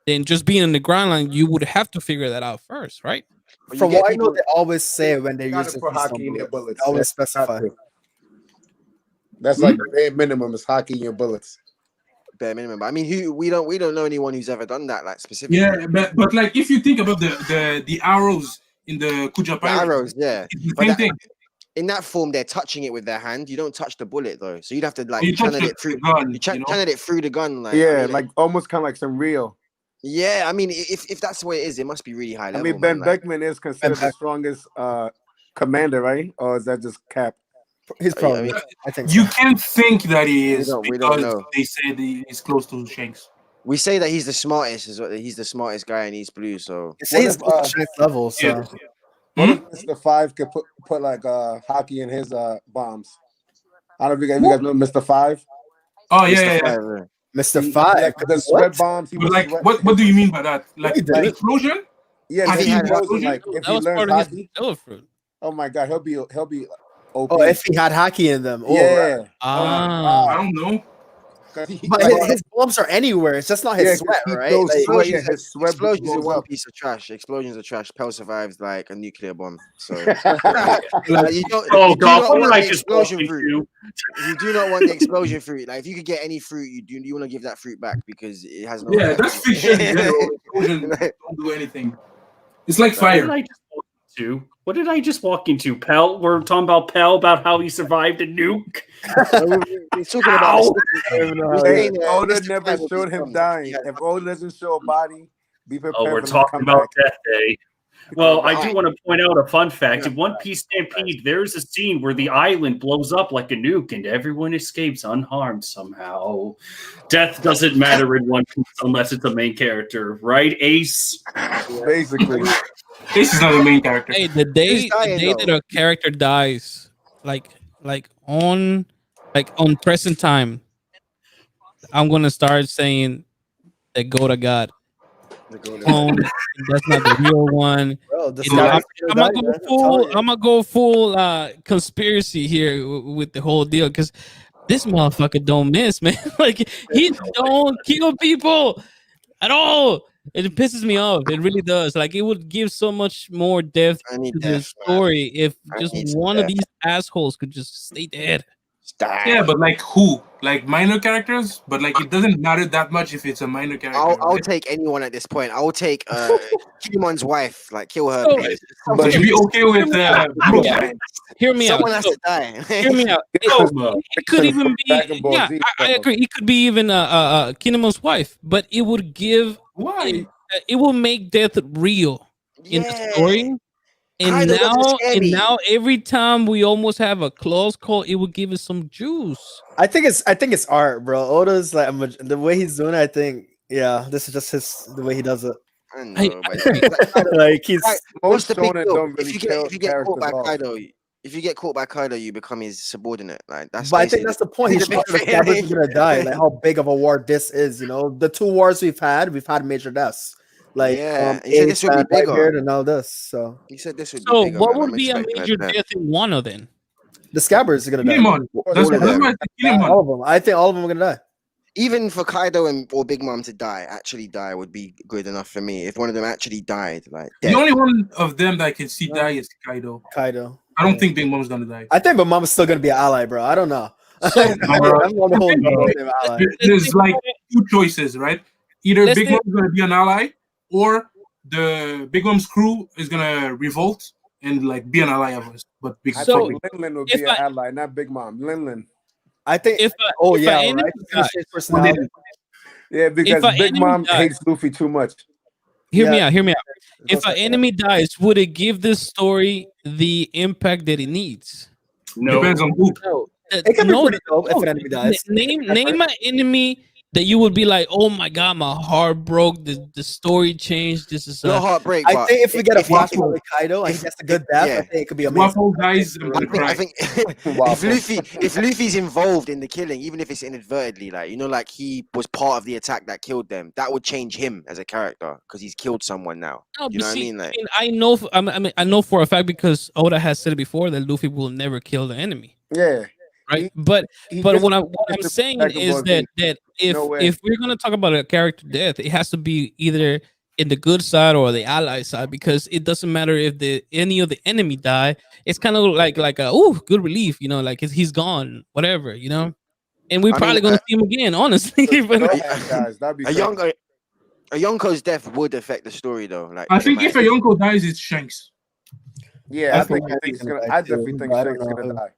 then just being in the Grand Line, you would have to figure that out first, right? But you From get what I know, people- they always say when they're Got it using for keystone hockey in their bullets. bullets. They always That's specify. not true. That's like the bare minimum is hockey in your bullets. bare minimum. But I mean, we don't know anyone who's ever done that, like specifically. Yeah, but like if you think about the arrows in the Kuja The Pirates, arrows, yeah. it's the But same that- thing. In that form, they're touching it with their hand. You don't touch the bullet though, so you'd have to like You touch channel the it through. gun, You you know? channel it through the gun, like Yeah, I mean, like almost kind of like some real. yeah. I mean, if that's the way it is, it must be really high I level. mean, Ben man, like, Beckman is considered the strongest commander, right? Or is that just Cap? He's probably. I mean, I think You so. can't think that he is we don't because know. they said he's close to Shanks. we say that he's the smartest. He's the smartest guy in East Blue. So They say he's What if, close to Shanks level, so Yeah. What Hmm? if Mr. Five could put like hockey in his bombs? I don't know if you guys know Mr. Five. Oh yeah, Mr. yeah, yeah. Five, Mr. Five. Like the sweat bombs. He But was like, sweat- what do you mean by that? Like He did it. explosion? Yeah, Has like, he had knows, explosion? like if That he was learns part of his hockey, yellow fruit. oh my god, he'll be OP. Oh, if he had hockey in them. Oh, yeah, right. Ah, I don't know. 'Cause he- But his bombs are anywhere. It's just not his Yeah, sweat, he right? throws Like, sweat, yeah, his sweat explosions are blows one up. piece of trash. Explosions are trash. Pell survives like a nuclear bomb. So you don't. Oh you do God, not what want I the just explosion walked fruit. into. You do not want the explosion fruit. Like if you could get any fruit, you want to give that fruit back because it has no. Yeah, that's fiction. You know, explosion don't do anything. It's like fire. What I just walked into? What did I just walk into? Pell? We're talking about Pell, about how he survived a nuke. We're talking about Ow! Hey, the Oda Mr. never Crab showed him will dying. become- If Oda doesn't show a body, be prepared Oh, we're for him to talking come about back. Death Day. Well, I do Alright. want to point out a fun fact. Yeah. In One Piece Stampede, there's a scene where the island blows up like a nuke and everyone escapes unharmed somehow. Death doesn't matter in One Piece unless it's a main character, right, Ace? Basically. This is not the main character. Hey, the day dying, that a character dies, like on present time, I'm gonna start saying that go to God. Clone, that's not the real one. Bro, this You know, guy's I'm gonna gonna die, go man. I'm full. telling you. I'm gonna go full conspiracy here with the whole deal because this motherfucker don't miss, man. Like he don't kill people at all. It pisses me off. It really does. Like it would give so much more depth I need to the death, man. story if I just need some one of death. these assholes could just stay dead. Die. Yeah, but like who? Like minor characters, but like it doesn't matter that much if it's a minor character. I'll right? take anyone at this point. I'll take Kimon's wife. Like kill her, So- please. Would you be okay with Brooke? Hear me Someone out. has So, to die. hear me out. It could even be. Dragon Ball Yeah, Z I stuff. agree. It could be even Kinemon's wife, but it would give. Why? It will make death real in the story. And Kaido doesn't scare me. now every time we almost have a close call, it would give us some juice. I think it's art, bro. Oda's like the way he's doing it, I think, yeah, this is just the way he does it. I know, I but Like he's what's Most the big shonen deal? don't really If you kill get caught by characters off. Kaido, if you get caught by Kaido, you become his subordinate. Like that's. but I think basically- that's the point. He's He's a showing big the Scabbers is gonna die. Like how big of a war this is, you know. The two wars we've had major deaths. Like Yeah, he said this would be Ace, bigger. Whitebeard, and all this. So He said this would So, be bigger. what man. would I'm be a expecting major that. death in Wano then? the Scabbers are gonna die. Kinemon. That's All of why them. I said Kinemon. All of them. I think all of them are gonna die. Even for Kaido or Big Mom to actually die would be good enough for me. If one of them actually died, like The dead. only one of them that I can see die is Kaido. Kaido. I don't think Big Mom's gonna die. I think, but Mama's still gonna be an ally, bro. I don't know. So, I'm on the whole ally. There's like two choices, right? Either Let's Big say- Mom's gonna be an ally, or the Big Mom's crew is gonna revolt and like be an ally of us. But Big I So, think Linlin would if be an I- ally, not Big Mom. Linlin. I think. if Oh if yeah, an enemy right. dies- His personality. Yeah, because an Big enemy Mom dies- hates Luffy too much. hear me Yeah. out. Hear me out. If an enemy dies, would it give this story the impact that it needs? No. depends on who. No, it can be No, pretty dope if an enemy dies. Name an enemy that you would be like, oh my god, my heart broke. The story changed. This is No heartbreak. I but think if we get a if- flashback with Kaido and he if- gets a good death, yeah. I think it could be amazing. Waffle dies, I'm gonna I cry. think Wow. if Luffy's involved in the killing, even if it's inadvertently, like like he was part of the attack that killed them, that would change him as a character because he's killed someone now. No, You but know what I see, mean? Like, I know. I know for a fact because Oda has said it before that Luffy will never kill the enemy, Yeah. right? He- but He but just- what I'm just saying Dragon is Ball that Z. if No way. if we're gonna talk about a character death, it has to be either in the good side or the ally side because it doesn't matter if any of the enemy die. It's kind of like a good relief, you know, like he's gone, whatever, you know. And we're I probably mean, gonna see him again, honestly. But No, guys, that'd be a crazy. Yonko's death would affect the story though. Like, I think if a Yonko dies, it's Shanks. Yeah, I I think think he's he's gonna gonna. die I too, definitely think but I don't Shank's know gonna who. die.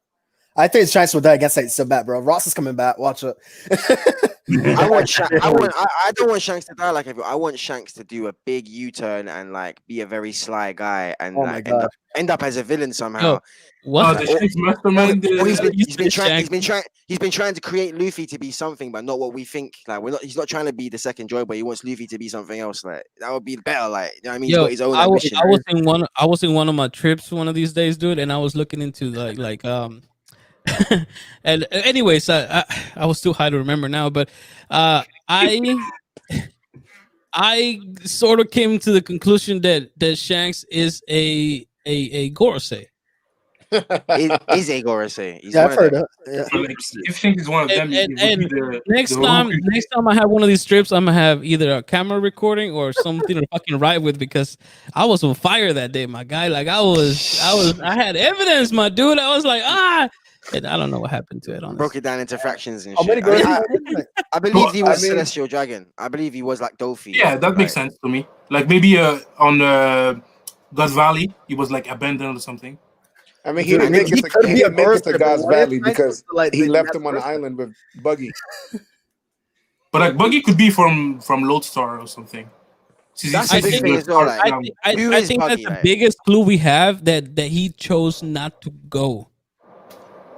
I think his chance will die against like Sabat, bro. Ross is coming back. Watch it. I want I don't want Shanks to die like everyone. I want Shanks to do a big U-turn and like be a very sly guy and Oh my like God. end up as a villain somehow. Yo, what? The Shanks mastermind. Or he's You been said trying he's been trying to create Luffy to be something, but not what we think. Like he's not trying to be the second Joy, but he wants Luffy to be something else. Like that would be better. Like you know what I mean? He's Yo, got his own I was ambition. I was in one of my trips one of these days, dude, and I was looking into and anyways, I was too high to remember now, but I sort of came to the conclusion that Shanks is a Gorosei. Is a Gorosei. He's Yeah, one I've of heard them. it. Yeah. If Shanks is one of them, And- it would and be the Next the time Roku. I have one of these trips, I'm gonna have either a camera recording or something to fucking ride with because I was on fire that day, my guy. Like I had evidence, my dude. I was like, and I don't know what happened to it. Honestly, Broke it down into fractions and How shit. many girls? I believe he was I mean- Celestial Dragon. I believe he was like Dofi. Yeah, that makes Like, sense to me. Like maybe on God's Valley. He was like abandoned or something. I mean, he Dude, didn't I mean, make it he to, could he be a didn't make it to berserker, God's but what if Valley Shanks because was, like, he the left next him on the berserker? island with Buggy. But like Buggy could be from Lodestar or something. That's the big thing as well, like, who I is think Buggy, that's the like? biggest clue we have that he chose not to go.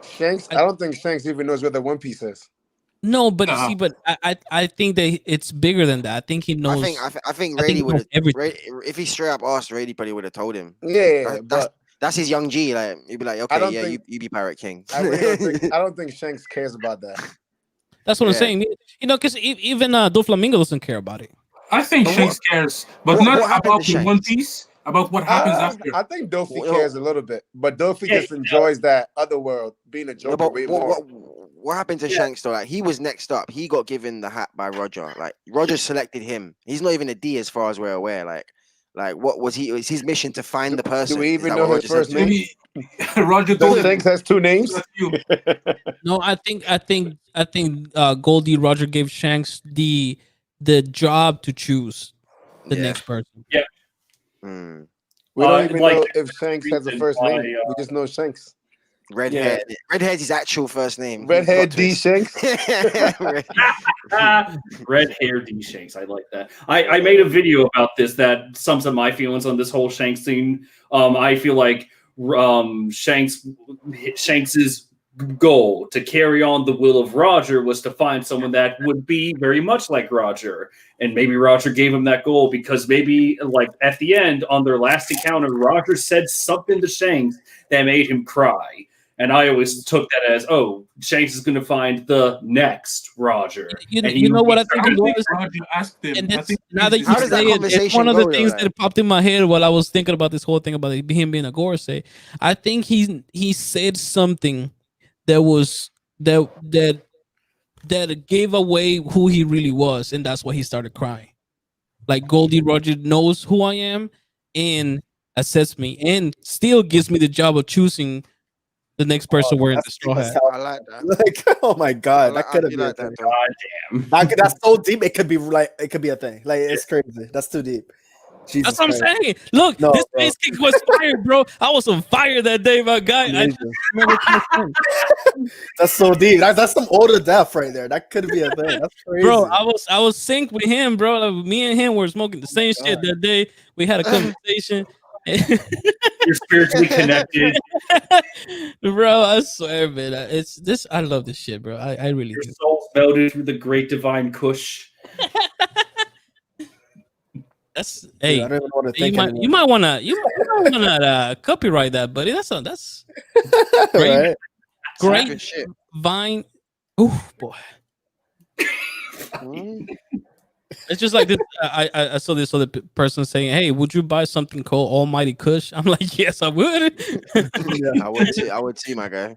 Shanks, I don't think Shanks even knows where the One Piece is. No, but Uh-huh. see, but I think that it's bigger than that. I think he knows. I think I think he Rady would knows have. everything. If he straight up asked, Rady probably would have told him. Yeah, That's but that's his young G. Like he'd be like, okay, don't yeah, think- you be Pirate King. I really don't think Shanks cares about that. That's what I'm Yeah. saying. You know, because even Doflamingo doesn't care about it. I think But Shanks cares, but what not happened about to the One Shanks? Piece. About what happens after. I think Dofi Well, cares a little bit, but Dofi Yeah, just enjoys that other world, being a No, Joker but way more. what happened to Shanks though? Like he was next up. He got given the hat by Roger. Like Roger selected him. He's not even a D as far as we're aware. Like what was he? It was his mission to find the person. Do we Is even that know what his Roger said first to him? name? Maybe Roger told Does him. Shanks has two names? "That's you." No, I think Goldie Roger gave Shanks the job to choose the Yeah. next person. Hmm. We don't even like, know if Shanks has a reason first why, name. We just know Shanks. Red Yeah. hair. Red hair's his actual first name. Redhead Plot D twist. Shanks. Red hair D Shanks. I like that. I made a video about this that sums up my feelings on this whole Shanks thing. I feel like Shanks's goal to carry on the will of Roger was to find someone that would be very much like Roger. And maybe Roger gave him that goal because maybe like at the end on their last encounter, Roger said something to Shanks that made him cry. And I always took that as, oh, Shanks is going to find the next Roger. You know what I think I it don't think was? Roger asked him. And I it's, think now that you How does that say it, it's conversation one of the go, though, things like? that popped in my head while I was thinking about this whole thing about him being a Gorosei. I think he said something that was that gave away who he really was, and that's why he started crying. Like Goldie Roger knows who I am and accepts me, and still gives me the job of choosing the next person wearing the straw hat. I like that. Like, oh my god, that could have do been like a thing. that though. That's so deep. It could be a thing. Like it's crazy. That's too deep. Jesus That's what I'm Christ. saying. Look, No, this bro. face kick was fire, bro. I was on fire that day, my guy. I just Amazing. remember to my friend. That's so deep. That's some older death right there. That could be a thing. That's crazy. Bro, I was synced with him, bro. Like, me and him were smoking the same shit God. that day. We had a conversation. You're spiritually connected. Bro, I swear, man. It's this. I love this shit, bro. I really Your do. soul's melted through the great divine Kush. That's Dude, hey. I don't even want to think. You might wanna copyright that, buddy. That's great. Right? Great Good shit. Vine. Oh boy. Hmm? It's just like this. I saw this other person saying, "Hey, would you buy something called Almighty Kush?" I'm like, "Yes, I would." Yeah. I would too, my guy.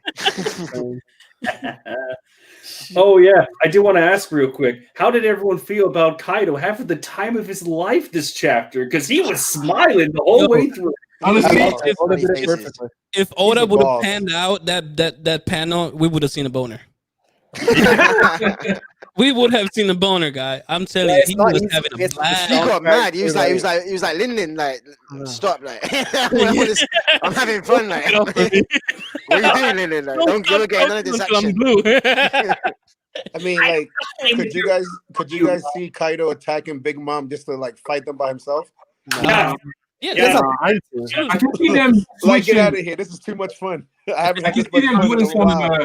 Oh yeah, I do want to ask real quick. How did everyone feel about Kaido having the time of his life this chapter? Because he was smiling the whole Yo. way through. honestly, Oda did it Faces. perfectly. If Oda a would have boss. panned out that panel, we would have seen a boner. We would have seen a boner, guy. I'm telling Yeah, you, it's he not was easy. having a It's- blast. He got mad. He was like, Right. Lin Lin, like, Yeah. stop, like, I'm having fun, like, Get off of me. what are you doing, Lin Lin? Like, don't go get none of this I'm action. blue. I mean, like, could you guys see Kaido attacking Big Mom just to like fight them by himself? Yeah. Yeah, That's that's not mine too. I can see them Like, get switching. out of here! This is too much fun. I haven't I had can this see much them fun in doing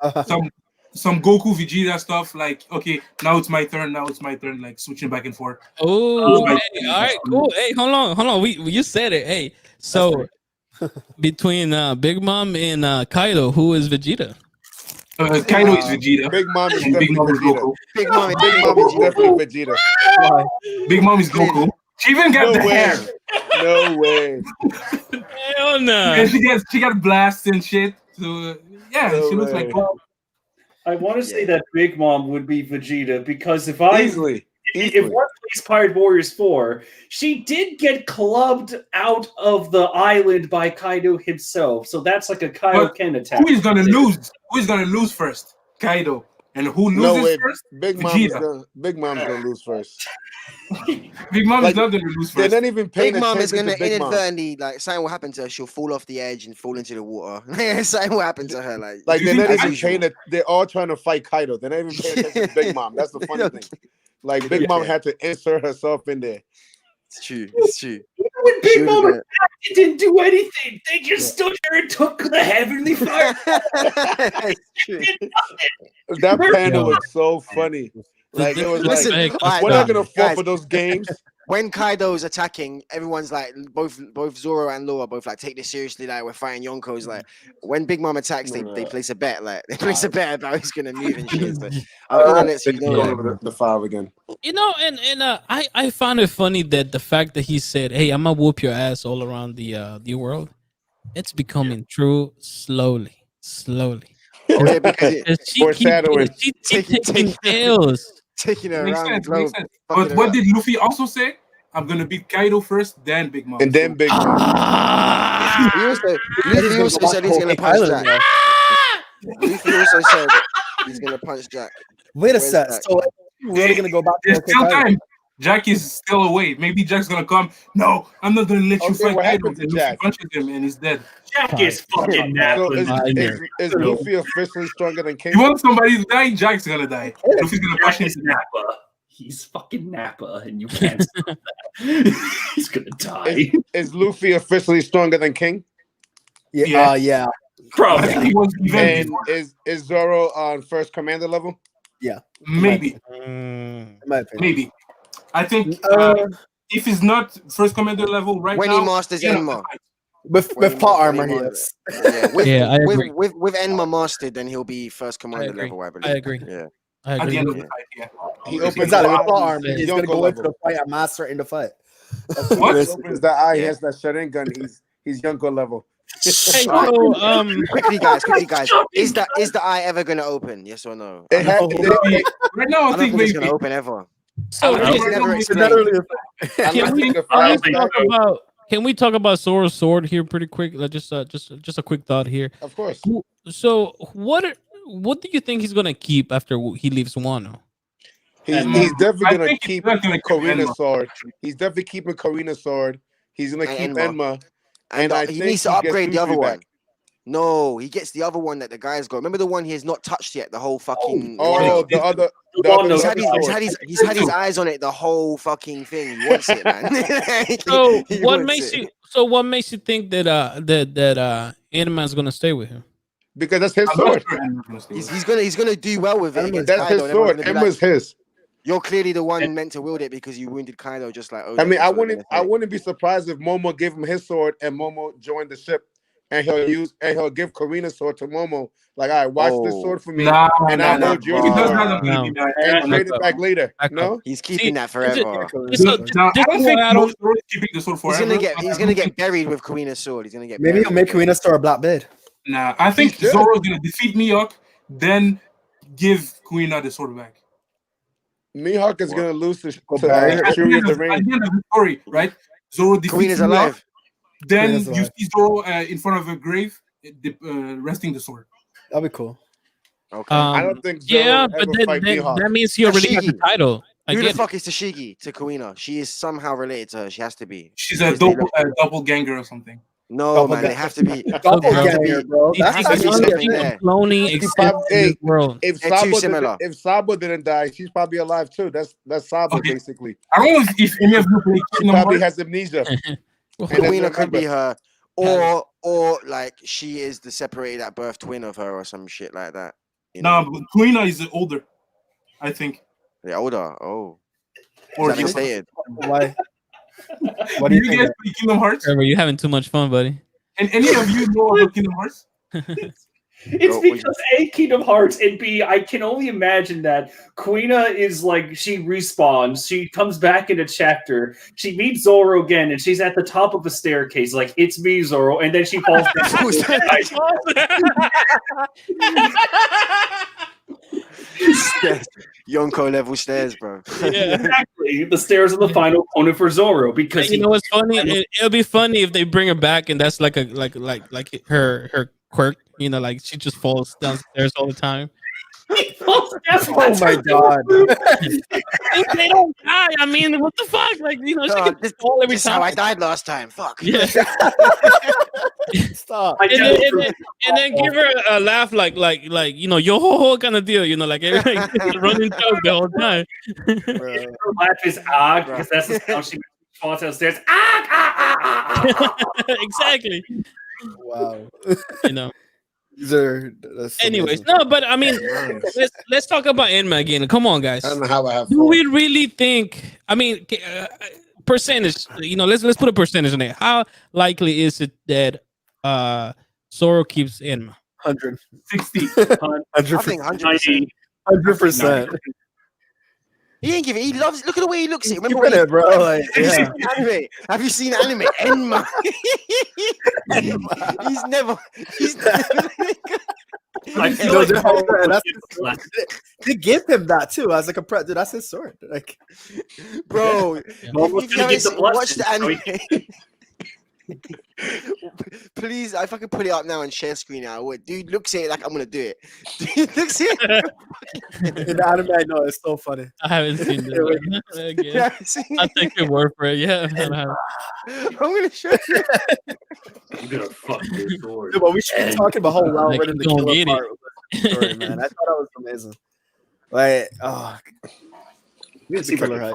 a while. some Goku Vegeta stuff. Like, okay, now it's my turn. Now it's my turn. Like switching back and forth. Oh, Oh, hey, all right, cool. Hey, hold on. We you said it. Hey, so between Big Mom and Kaido, who is Vegeta? Kaido is Vegeta. Big Mom is And Big definitely Mom is Vegeta. Goku. Big Mom, Big Mom is definitely Vegeta. Why? Big Mom is Goku. She even got No the way. hair. No way. Hell no. And she got blasts and shit. So yeah, No she looks way. like Goku. I want to say that Big Mom would be Vegeta because if One Easily. Piece Pirate Warriors 4, she did get clubbed out of the island by Kaido himself. So that's like a Kaioken attack. Who is gonna lose? Who is gonna lose first? Kaido. And who No loses way. first? Big Mom's gonna lose first. Big Mom Like, is not going to lose They're first. not even paying Big Mom is attention gonna to Big Mom. inadvertently, like, something will happen to her. She'll fall off the edge and fall into the water. Something will happen to her. Like Like they're not as even usual. paying it. They're all trying to fight Kaido. They're not even paying attention to Big Mom. That's the They funny don't thing. care. Like They Big don't Mom care. had to insert herself in there. It's true. It's true. When She Big would've Mom been- attacked, it didn't do anything. They just stood there and took the heavenly fire. It's true. That panel Yo. was so funny. Like it was like, Listen, all right, we're not gonna fall guys, for those games. when Kaido's attacking, everyone's like, both Zoro and Law are both like, take this seriously, like we're fighting Yonkos. Like when Big Mom attacks, they place a bet, like they place a bet about who's gonna move and shit. So I'm gonna let you They're know. going Like, over the 5 again. You know, and I found it funny that the fact that he said, "Hey, I'm gonna whoop your ass all around the world," it's becoming true slowly. oh yeah, because it, And she Foreshadowing. keep Taking- taking taking- L's. taking her Makes around the sense. globe. Makes sense. fucking But her what up. did Luffy also say? I'm gonna beat Kaido first, then Big Mom. And then Big Mom. Ah! Luffy also said he's gonna punch Jack. Luffy also said he's gonna punch Jack. Wait a Where's sec. Jack? So we're really gonna go back to There's Whole Cake still Island? time. Jack is still away. Maybe Jack's gonna come. No, I'm not gonna let you Okay, fight what Kaido. happened to And Luffy Jack? punches him and he's dead. Jack is fucking So napping. is Luffy officially stronger than King? You want somebody to die? Jack's gonna die. Luffy's gonna push Jack him is to death. Nappa. He's fucking Nappa, and you can't stop that. He's gonna die. Is Luffy officially stronger than King? Yeah. Yeah. Yeah. I Probably. think he was even And before. is Zoro on first commander level? Maybe, In my opinion. maybe. I think if he's not first commander level right When now, he masters yeah, Enma. With When he plot when he armor, he masters- is. Yeah, with, Yeah, I agree. with Enma mastered, then he'll be first commander agree. level, I believe. I agree. Yeah. I at the agree. end of the Yeah. fight, yeah. He Exactly, opens Exactly. the With plot eye, armor, he's he's gonna Yonko go into level. the fight and master in the fight. What? He opens the eye, he Yeah. has that Sharingan, he's Yonko level. Hey, so Quickly, guys. Is the eye ever gonna open? Yes or no? It had, Right now, I I don't think think it's maybe. gonna open ever. so I can, don't never know, explained. can we, think the can we fast talk about Zoro's sword here pretty quick? Like just a quick thought here. of course. So what do you think he's gonna keep after he leaves Wano? He's And, definitely I gonna think he's keep not gonna keep Karina's Enma. sword. He's definitely keeping Karina's sword. He's gonna And keep Enma. Enma. And I he think needs to he gets upgrade the Luffy other one. back. No, he gets the other one that the guy's got. Remember the one he has not touched yet? The whole fucking. Oh, one. the other. The one He's that- had, he's had his eyes on it the whole fucking thing. He wants it, man. So He what wants makes it. you so what makes you think that Enma's gonna stay with him? Because that's his I'm not sword. sure Enma's gonna stay with him. He's gonna do well with it against That's Kaido. his and everyone's sword. gonna be Enma's like, his. you're clearly the one meant to wield it because you wounded Kaido, just like. I mean, I That's what they're gonna say. wouldn't be surprised if Momo gave him his sword and Momo joined the ship, and he'll give Karina's sword to Momo. Like, all right, watch this Oh. sword for me, Nah, and nah, I'll nah. hold If yours he does sword that, I'm gonna be mad. and trade Back it back later. Back No, He's keeping that is forever. This is Now, I don't think why I don't- Zoro's keeping the sword He's forever. gonna get but he's I gonna don't get think- buried with Karina's sword. He's gonna get Maybe buried he'll make with it. Karina store a black bid. Nah, I think should. Zoro's gonna defeat Mihawk, then give Kuina the sword back. Mihawk is gonna lose to back. At the Fury of end the of Rain. the story, right? Zoro defeats Karina's Mihawk, alive. then Karina's you alive. see Zoro in front of a grave, resting the sword. That'd be cool. Okay. I don't think Zoro yeah, will but ever fight then Mihawk. that means he already has the Tashigi. title. I Who the get it. fuck is Tashigi to Kuina? She is somehow related to her. She has to be. She's a Because they doppelganger or something. No, man, they have to be. Doppelganger, bro. He Has thinks to be only something thing of there. cloning He exists probably- in this hey, world. If They're too Sabo similar. didn't die, she's probably alive too. That's Sabo Okay. basically. I don't know if any of you play She Kingdom probably Hearts. has amnesia. Kuina could be remember. her, or like she is the separated at birth twin of her, or some shit like that. You Nah, know? but Kuina is older, I think. The older. Oh, Or is that just, stated? Why? What do do you you guys think? play Kingdom Hearts? Trevor, you're having too much fun, buddy. And any of you know about Kingdom Hearts? It's Oh, because A, Kingdom Hearts, and B, I can only imagine that Kuina is like, she respawns, she comes back in a chapter, she meets Zoro again, and she's at the top of a staircase, like, it's me, Zoro, and then she falls down. Stairs. Yonko level stairs, bro. Yeah. Exactly. The stairs are the final opponent for Zoro because You know what's funny? It'll be funny if they bring her back and that's like her quirk. You know, like she just falls downstairs all the time. Oh my god! If they don't die, I mean, what the fuck? Like, she gets fall every This is how I time. died last time. Fuck. Yeah. Stop. I And just- then give her a laugh like yo ho ho kind of deal, like every running joke the whole time. Bro. Her laugh is odd because that's the sound she falls downstairs. Exactly. Wow. You know. That's Anyways, amazing. no, but I mean, let's talk about Enma again. Come on, guys. I don't know how I have Do fun. we really think? I mean, percentage. Let's put a percentage on it. How likely is it that Zoro keeps Enma? 100. 60. I think 100%. 90. 100%. He ain't giving. He loves. Look at the way he looks. At it. Remember Keeping when it, bro. Like, yeah. anime? Have you seen anime? Enma. He's never. I feel No, like they're- Zoro that's- gets less. They give him that too as like a dude. That's his sword. Like, Bro, Momo's if you gonna haven't get the watched the blessing, anime, please, if I can put it up now on share screen, I would. Dude looks at it like I'm gonna do it. Dude looks at it. in the anime, I know it's so funny. I haven't seen that. Again, I'll take your word for it. Yeah, I have. I'm gonna show you. You're gonna fuck your sword. Yeah, but we should be talking about how well Like, written the you gonna killer get it. part of the story, man. I thought that was amazing. Like, oh, Let's see if I killer can hype.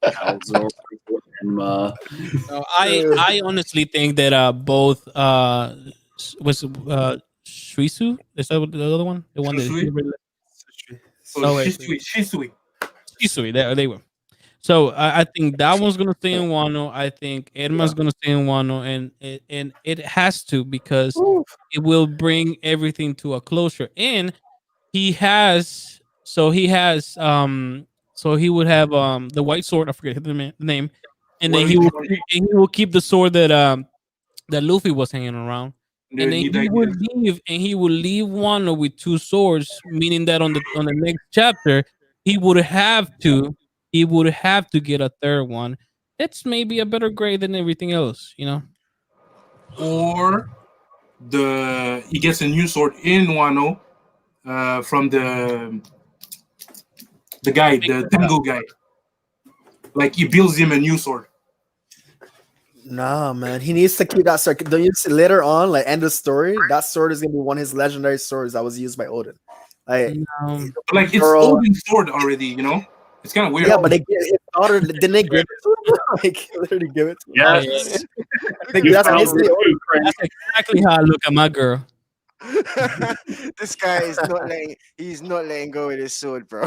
find how Zoro and No, I honestly think that both was Shuisu. Is that the other one? The one that Shisui? Oh, wait. Shisui. Shisui. There they were. So I think that one's gonna stay in Wano. I think Edma's gonna stay in Wano, and it has to because it will bring everything to a closure. And he has so he would have the white sword. I forget the name, and then he will keep the sword that Luffy was hanging around. And then he would leave Wano with two swords, meaning that on the next chapter he would have to get a third one. It's maybe a better grade than everything else, Or he gets a new sword in Wano from the guy, the Tango guy. Like he builds him a new sword. nah, man. He needs to keep that sword. Don't you see later on, like end of story, that sword is gonna be one of his legendary swords that was used by Odin. Like, Like it's Girl. Odin's sword already, It's kind of weird. yeah, but they his daughter didn't they give it to him? Like, literally give it to him. Yes. Like, You that's what found they say. Ruku, Chris. That's exactly how I look at my girl. This guy is he's not letting go of his sword, bro.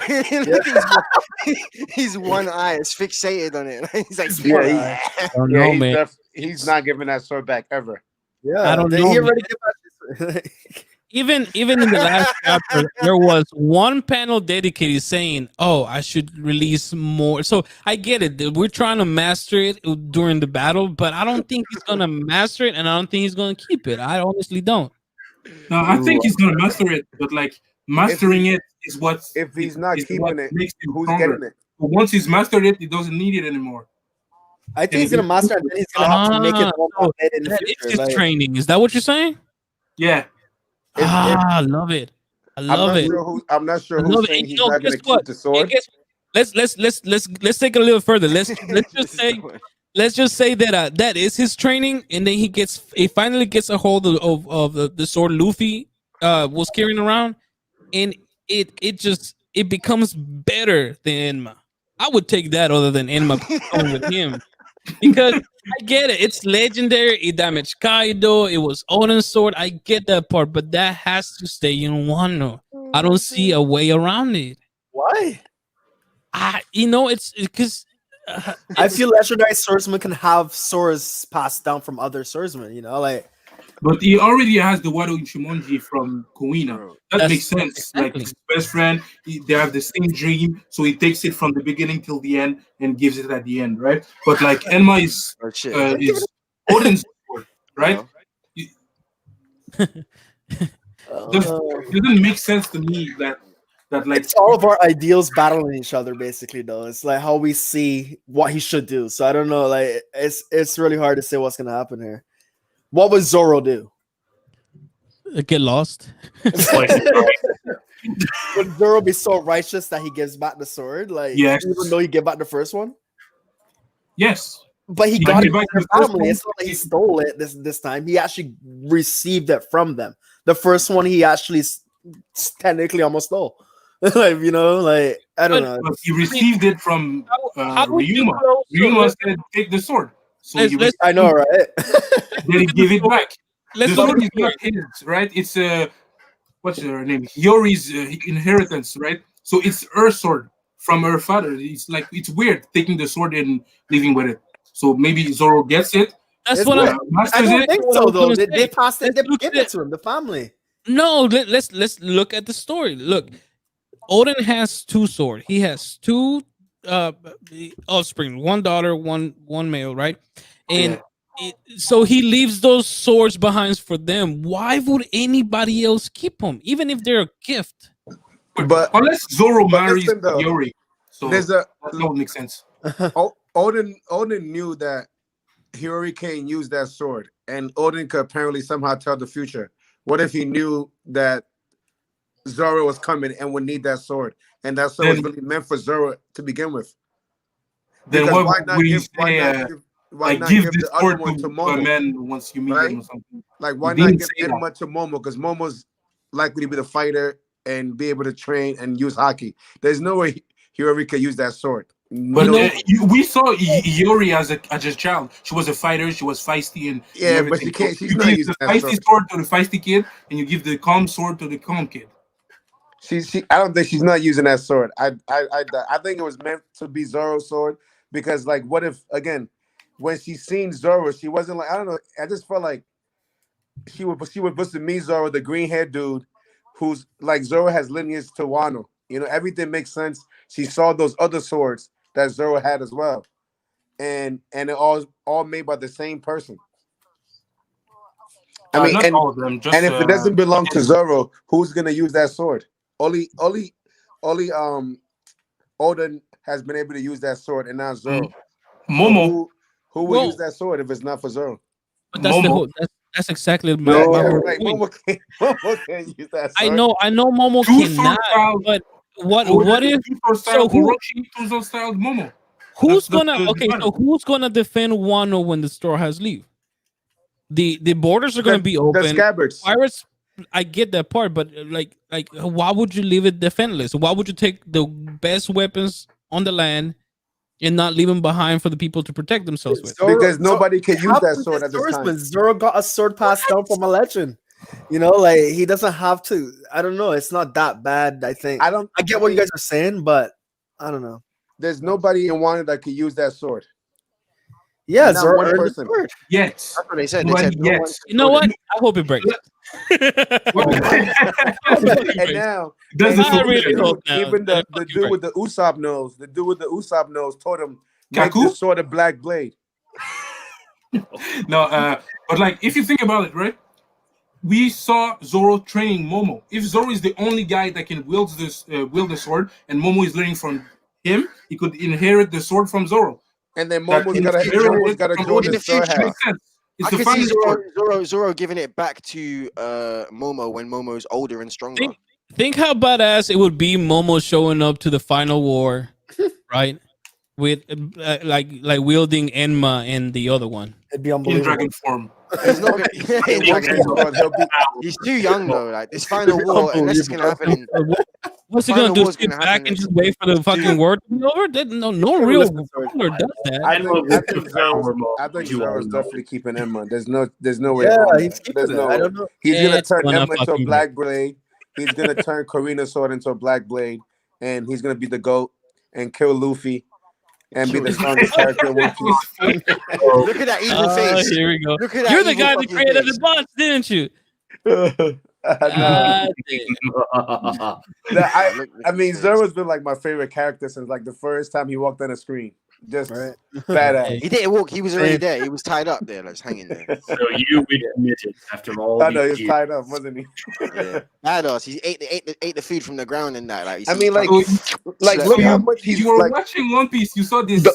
His one eye is fixated on it. He's like, Yeah, I don't Yeah, know, man. he's not giving that sword back ever. Yeah, I don't he know, already gave that. Even in the last chapter, there was one panel dedicated saying, "Oh, I should release more." So I get it. We're trying to master it during the battle, but I don't think he's gonna master it, and I don't think he's gonna keep it. I honestly don't. No, I think he's gonna master it, but like mastering it is what. If he's not is keeping what it, makes him who's stronger. getting it? But once he's mastered it, he doesn't need it anymore. I think he's gonna master it, and then he's gonna have to make it more so updated in the That is future. his Like, training. Is that what you're saying? Yeah. I love it. I love it. I'm not sure I who's love saying it. he's You know, not going guess to what? keep the sword. Let's take it a little further. Let's just say that that is his training, and then he finally gets a hold of the sword Luffy was carrying around, and it becomes better than Enma. I would take that other than Enma going with him because I get it. It's legendary. It damaged Kaido. It was Odin's sword. I get that part, but that has to stay in Wano. I don't see a way around it. why? It's because I feel legendary swordsmen can have swords passed down from other swordsmen. Like, But he already has the Wado Ichimonji from Kuina. That makes sense. Like exactly. his best friend, they have the same dream, so he takes it from the beginning till the end and gives it at the end, right? But like Enma is Odin's sword, right? Doesn't make sense to me that like it's all of our ideals battling each other, basically. Though it's like how we see what he should do. So I don't know. Like, it's really hard to say what's gonna happen here. What would Zoro do? Get lost. Slice it right. would Zoro be so righteous that he gives back the sword? Like, Yes. even though he gave back the first one, Yes. but he He got gave it back from the the first family. one. It's not like he stole it this time. He actually received it from them. The first one he actually technically almost stole. Like, you know, like I don't know. But he received it from How would you Ryuma. close? So Ryuma said, "Take the sword." So let's I know, right? then he gave it back. let's The look at sword the is not story. his, right? It's what's her name? Hiyori's inheritance, right? So it's her sword from her father. It's like it's weird taking the sword and leaving with it. So maybe Zoro gets it, That's It's what weird. I'm. I masters don't it. think what I so was though. gonna They say. passed it. Let's They look gave at it to him. The family. No, let's look at the story. Look, Odin has two swords. He has two uh offspring, one daughter, one male, right? And so he leaves those swords behind for them. Why would anybody else keep them, even if they're a gift? But Unless Zoro marries listen though, Hiyori, so there's a that would make sense. Odin knew that Hiyori Kane used that sword, and Odin could apparently somehow tell the future. What if he knew that Zoro was coming and would need that sword, and that sword was Then, really meant for Zoro to begin with? then Because what why not would he give say? why Like not give give this the other sword one to to a Momo, man once you meet right? him or something. Like He why not didn't give say that. Enma to Momo? Because Momo's likely to be the fighter and be able to train and use hockey. There's no way Hiyori could use that sword. But No, we saw Iori as a child. She was a fighter. She was feisty and yeah, but everything. she can't. So She's you not give using the that feisty sword. sword to the feisty kid, and you give the calm sword to the calm kid. She I don't think she's not using that sword. I think it was meant to be Zoro's sword because like what if again when she seen Zoro, she wasn't like I don't know. I just felt like she was supposed to meet Zoro, the green haired dude, who's like Zoro has lineage to Wano. You know, everything makes sense. She saw those other swords that Zoro had as well, and it all made by the same person. I mean, Not all of them. and Just if it doesn't belong to Zoro, who's gonna use that sword? Only Odin has been able to use that sword, and not Zoro. So Momo. who will use Well, that sword if it's not for Zoro? but that's the Momo. whole. That's exactly Yeah, my whole like point. Momo can't use that I sword. know Momo Two sword cannot, style. but what if? Two sword So style Orochi, two sword style Momo. who's That's gonna? the Okay, so battle. who's gonna defend Wano when the store has leave? The borders are gonna be The open. scabbards. Pirates, I get that part, but like why would you leave it defenseless? Why would you take the best weapons on the land and not leave them behind for the people to protect themselves with? Because nobody can it use that happens sword in at this time. swordsman. Zoro got a sword passed down from a legend. You know, like he doesn't have to. I don't know. It's not that bad. I think. I don't. I get what you guys are saying, but I don't know. There's nobody in Wano that could use that sword. Yeah, Not Zoro one earned the person. sword. Yet. That's what they said. They Nobody said no yet. one You know controlled what? I hope it breaks. And now, That's and the I even really the hope dude, now even that it the fucking dude with breaks. the Usopp nose, told him make Kaku? the sword a black blade. No, but like if you think about it, right? We saw Zoro training Momo. If Zoro is the only guy that can wield the sword, and Momo is learning from him, he could inherit the sword from Zoro. And then That Momo's in gotta inherited from join in the the Odin. Straw future. Hats. Makes sense. It's I the could see family sword. Zoro giving it back to Momo when Momo's older and stronger. Think how badass it would be Momo showing up to the final war, right? With like wielding Enma and the other one. It'd be In unbelievable. dragon form. He's not gonna. In One Piece world, he'll be He's too young though. Like this final war, unless it's gonna happen in. What's he Final gonna do? war's Sit gonna back happen and in- just wait for the fucking war to be over? No Never real listen to it. ruler does that. I think Zoro's definitely keeping Emma. There's no way Yeah, around he's that. keeping There's it. no I don't know. he's gonna It's turn gonna Emma into a fucking black blade. He's gonna turn Karina's sword into a black blade, and he's gonna be the GOAT and kill Luffy and be the strongest character in One Piece. Look at that evil face. Here we go. Look at that You're the evil guy that fucking created face. the bots, didn't you? No. God damn. I mean, Zoro's been like my favorite character since like the first time he walked on the screen. Just Right. badass. He didn't walk. He was already there. He was tied up there, like hanging there. So you admit it after all I know he these was years. tied up, wasn't he? Yeah, badass. He ate the food from the ground and that. Like, you I see mean, like, Slurp look it how up. much he's You were like. watching One Piece. You saw this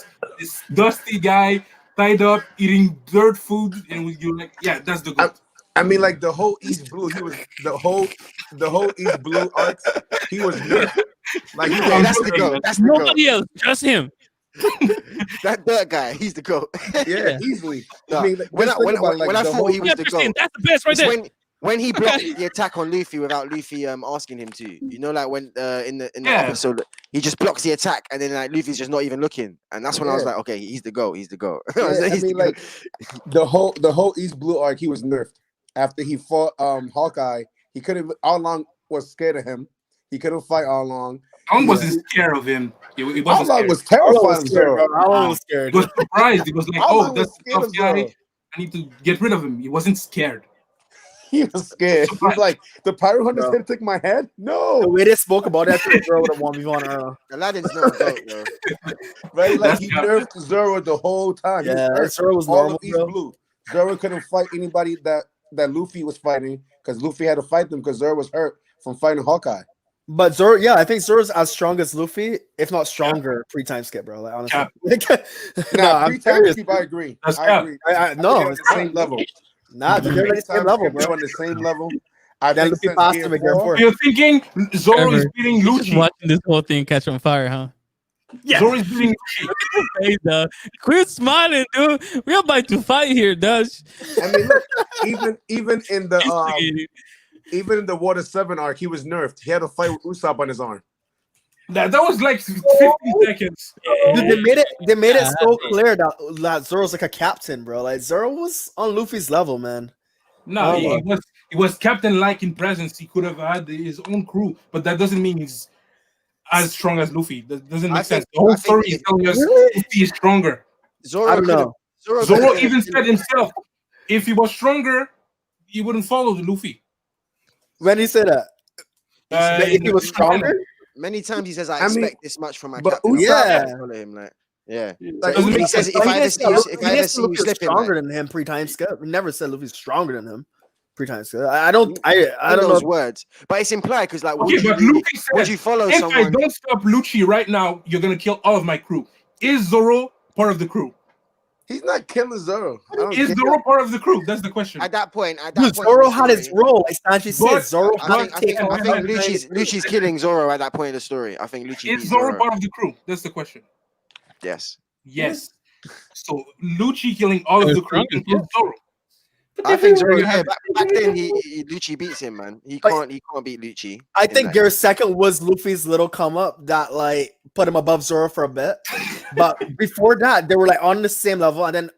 dusty guy tied up eating dirt food, and you're like, yeah, that's the goat. I mean, like the whole East Blue, he was the whole East Blue arc. He was nerfed. Like he Yeah, was that's the goat. That's the Nobody goat. else, just him. That dirt guy, he's the goat. yeah, easily. No, I mean, like, when just I think when, about it, like when I the thought whole he was Yeah, the Christine, goat, that's the best right it's there. when he blocked the attack on Luffy without Luffy asking him to. You know, like when in the episode he just blocks the attack and then like Luffy's just not even looking, and that's when I was like, okay, he's the goat. He's the goat. Yeah, I He's mean, the like the whole East Blue arc, he was nerfed after he fought Hawkeye. He couldn't. All along was scared of him. He couldn't fight all along. I wasn't scared of him. He All wasn't along scared. was terrified of scared, Zoro. bro. I was He scared. was surprised. He was like, All "Oh, along that's was a scared tough of guy. Zoro. I need to get rid of him." He wasn't scared. He was scared. He was like, "The pirate hunter's Bro. gonna take my head." The No, way they spoke about that, Zoro would have won me on. Aladdin's not a goat, bro. right? Like That's he not- nerfed Zoro the whole time. He was Yeah, nerfed Zoro was all normal, of East bro. Blue. Zoro couldn't fight anybody that Luffy was fighting because Luffy had to fight them because Zoro was hurt from fighting Hawkeye. But Zoro, yeah, I think Zoro's as strong as Luffy, if not stronger, pre-time skip, bro. Like honestly, Nah, I'm pre-time serious. skip, I agree. That's I cap. agree. No, They're on the same level. nah, they're on the same Pre-time level, skip, they're bro. on the same level. I Then think Luffy since passed Gear him again 4, for You're thinking Zoro is Ever. beating You're just Lucci. watching this whole thing catch on fire, huh? Yeah. Zoro is beating Lucci. Hey, dog. Quit smiling, dude. We're about to fight here, Dutch. I mean, look, even in the Instigating. even in the Water 7 arc, he was nerfed. He had to fight with Usopp on his arm. That was like 50 seconds. Dude, they made it so clear that Zoro's like a captain, bro. Like Zoro was on Luffy's level, man. No, Oh, he was captain like in presence. He could have had his own crew, but that doesn't mean he's as strong as Luffy. That doesn't make sense. The whole story is telling us Luffy is stronger. Zoro I don't could've- know. Zoro even said himself, if he was stronger, he wouldn't follow the Luffy. When he said that, if he was stronger, Many times he says, I "I mean, expect this much from my but captain." Usopp- Yeah. Follow him, like, yeah. Like, So Usopp- he says, "If I ever see you slipping, stronger like, than him pre-time skip. We never said Luffy's stronger than him pre-time skip. I don't in know. those words, but it's implied because, like, Okay, but Luffy said, would you follow if I someone? don't stop Lucci right now, you're gonna kill all of my crew. Is Zoro part of the crew? He's not killing Zoro. I don't Is think- Zoro part of the crew? That's the question. At that point, Dude, in Zoro the had his story, role. Like Sanji But- said, Zoro I had think, to I take think, I on think him. Lucci's killing Zoro at that point in the story. I think Lucci Is beats Zoro Zoro. part of the crew? That's the question. Yes. Yes. So Lucci killing all of the crew includes Zoro. I think Zoro. you Yeah, have- back then, Lucci beats him, man. He can't beat Lucci. I in think that. Gear's second was Luffy's little come up that like put him above Zoro for a bit, but before that they were like on the same level, and then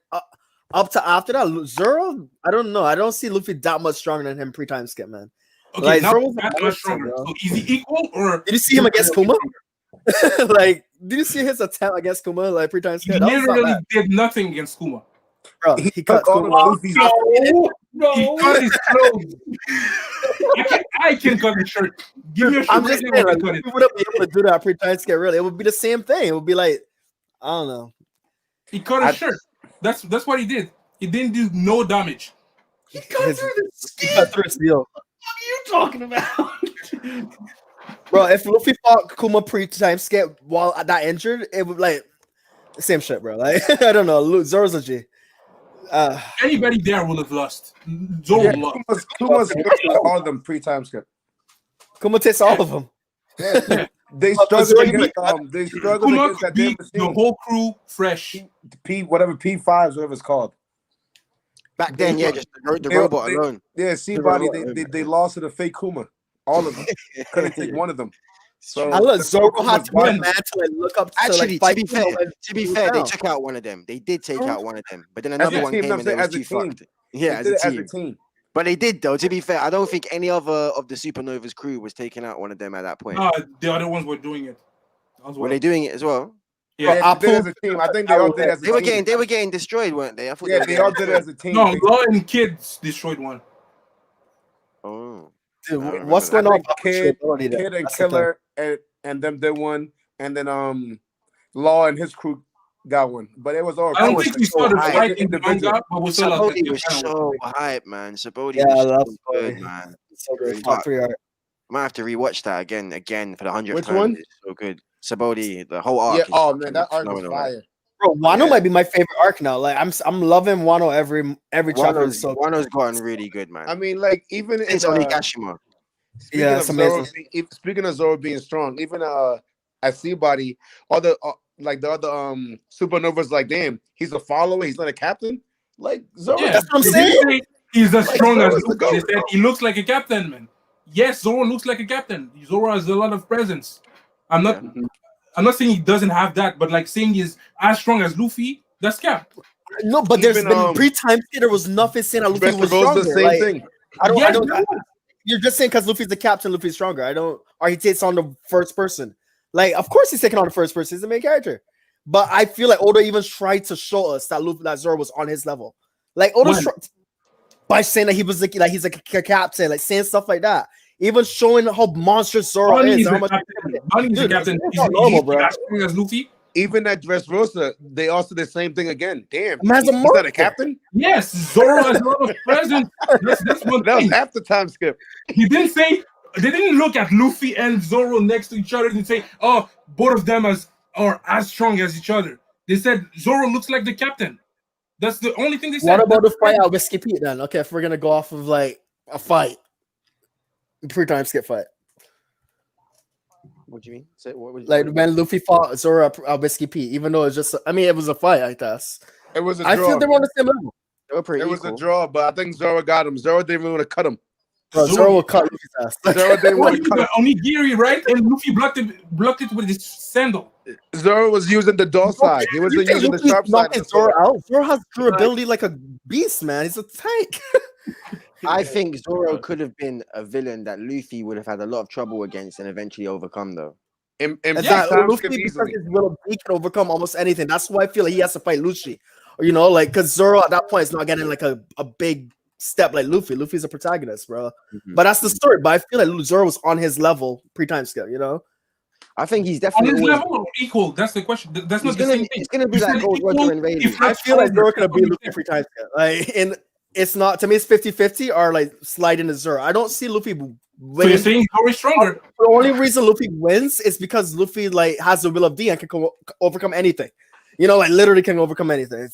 up to after that, Zoro. I don't know. I don't see Luffy that much stronger than him pre-time skip, man. Okay, Like, now Zoro was that's a much monster, stronger. bro. So is he equal or Did you see him against Kuma? Like, did you see his attempt against Kuma? Like pre-time He skip. That was not literally bad, did nothing against Kuma. bro. He He cut took all Kuma. of Luffy's. He cut his clothes. I can cut the shirt. Give me a shirt I'm right just now, saying, I like, can cut it. we wouldn't be able to do that pre-time skip. Really, it would be the same thing. It would be like, I don't know. He cut his shirt. That's what he did. He didn't do no damage. He cut His- through the He skin. cut through his deal. What are you talking about? Bro, if Luffy fought Kuma pre-time skip while that injured, it would like the same shit, bro. Like I don't know, Zoro's a G. Anybody there would have lost. Zoro Yeah, lost. Kuma's all of them pre-time skip. Kuma takes all of them. They Zoro, struggled you against they struggled Kuma against that damn beat the machine. whole crew fresh. P5s, whatever it's called. Back then, yeah, just the They- robot they- alone. Yeah, C-Body, they lost to the fake Kuma. All of them. Couldn't take one of them. So I look, the Zoro Kuma had to be was a one. man to like look up to Actually, like fight to be Kuma fair, when he was they down. took out one of them. They did take out one of them, but then As another a one team, came I'm and they saying, was as a too team. fucked. Yeah, They as did a it team. as a team. But they did though. To be fair, I don't think any other of the Supernova's crew was taking out one of them at that point. The other ones were doing it. Were they doing it as well? Yeah. Yeah, they did it as a team. I think they all did it as a team. They were getting destroyed, weren't they? I thought Yeah, were they getting all did it as a team. No, Law and Kids destroyed one. Oh, Dude, I remember what's that. going on? Kid, Ability there. Kid and That's the thing. Killer and them did one, and then Law and his crew got one. But it was all. I don't it was think we so saw the high fight in the individual. manga, but we saw like Sabodi the was panel. so hype, man. Sabodi Yeah, I was love so good, Sabodi. man. So great. Fuck. Top 3 art. Might have to rewatch that again for the 100th Which time. one? It's so good. Sabodi, the whole arc. Yeah. is Oh man, that arc was phenomenal, fire. Bro, Wano Yeah. might be my favorite arc now. Like I'm loving Wano every chapter. Is so Wano's gotten really good, man. I mean, like even in It's Onigashima. speaking Yeah, of it's Zoro, amazing. speaking of Zoro being strong, even at Sea Body, all the like the other supernovas, like damn, he's a follower, he's not a captain. Like Zoro, Yeah, That's what I'm they saying. didn't say he's as Like, strong as Zoro's the Luffy. They GOAT. said he looks like a captain, man. Yes, Zoro looks like a captain. Zoro has a lot of presence. I'm not. Yeah. I'm not saying he doesn't have that, but like saying he's as strong as Luffy, that's cap. No, but there's Even, been pre-time there was nothing saying that Luffy was Dressrosa, stronger. same Like, thing. Yes, you're just saying because Luffy's the captain, Luffy's stronger. I don't, or he takes on the first person. Like, of course he's taking on the first person. He's the main character. But I feel like Oda even tried to show us that that Zoro was on his level. Like Oda by saying that he was like he's like a captain, like saying stuff like that. Even showing how monstrous Zoro Bunny is. is How a much captain. Bunny is a Dude, captain. it's not normal, bro. As strong as Luffy. Even at Dressrosa, they also did the same thing again. Damn, Man's a he's not monster. a captain. Yes, Zoro has a lot of presence. That's one That was thing. half the time skip. He didn't say. They didn't look at Luffy and Zoro next to each other and say, "Oh, both of them are as strong as each other." They said Zoro looks like the captain. That's the only thing they said. What about the That's fight it. out with Whiskey Pete then? Okay, if we're gonna go off of like a fight, pre-time skip fight, What do you mean? Say, what was like when Luffy fought Zoro at Whiskey Pete, even though it's just, I mean, it was a fight, I guess. It was a I draw. feel they were on the same level. They were pretty It was equal. a draw, but I think Zoro got him. Zoro didn't even want to cut him. Bro, Zoro will cut Luffy's ass. Zoro didn't What, want to cut him. onigiri, right? And Luffy blocked it with his sandal. Zoro was using the dull side. He You wasn't think using the Luffy's sharp side. Of knocking the sword. Zoro out? Zoro has durability like a beast, man. He's a tank. I think Zoro could have been a villain that Luffy would have had a lot of trouble against and eventually overcome, though. In It's time that Luffy, skip because easily. his will he can overcome almost anything. That's why I feel like he has to fight Luffy. Or, you know, like, because Zoro at that point is not getting like a big step like Luffy. Luffy's a protagonist, bro. Mhm. But that's the story. But I feel like Zoro was on his level pre-time skip, you know? I think he's On definitely his always, level or equal? That's the question. That's he's not the gonna same be, thing. it's gonna be You like said Gold equal, Roger and Rayleigh. if I not feel like Zoro stronger, could that's be what you Luffy said. pre-time skip. Like, and it's not, to me, it's 50-50 or like sliding to Zoro. I don't see Luffy So you're winning. saying Zoro is stronger? The only reason Luffy wins is because Luffy like has the will of D and can overcome anything. You know, like literally can overcome anything.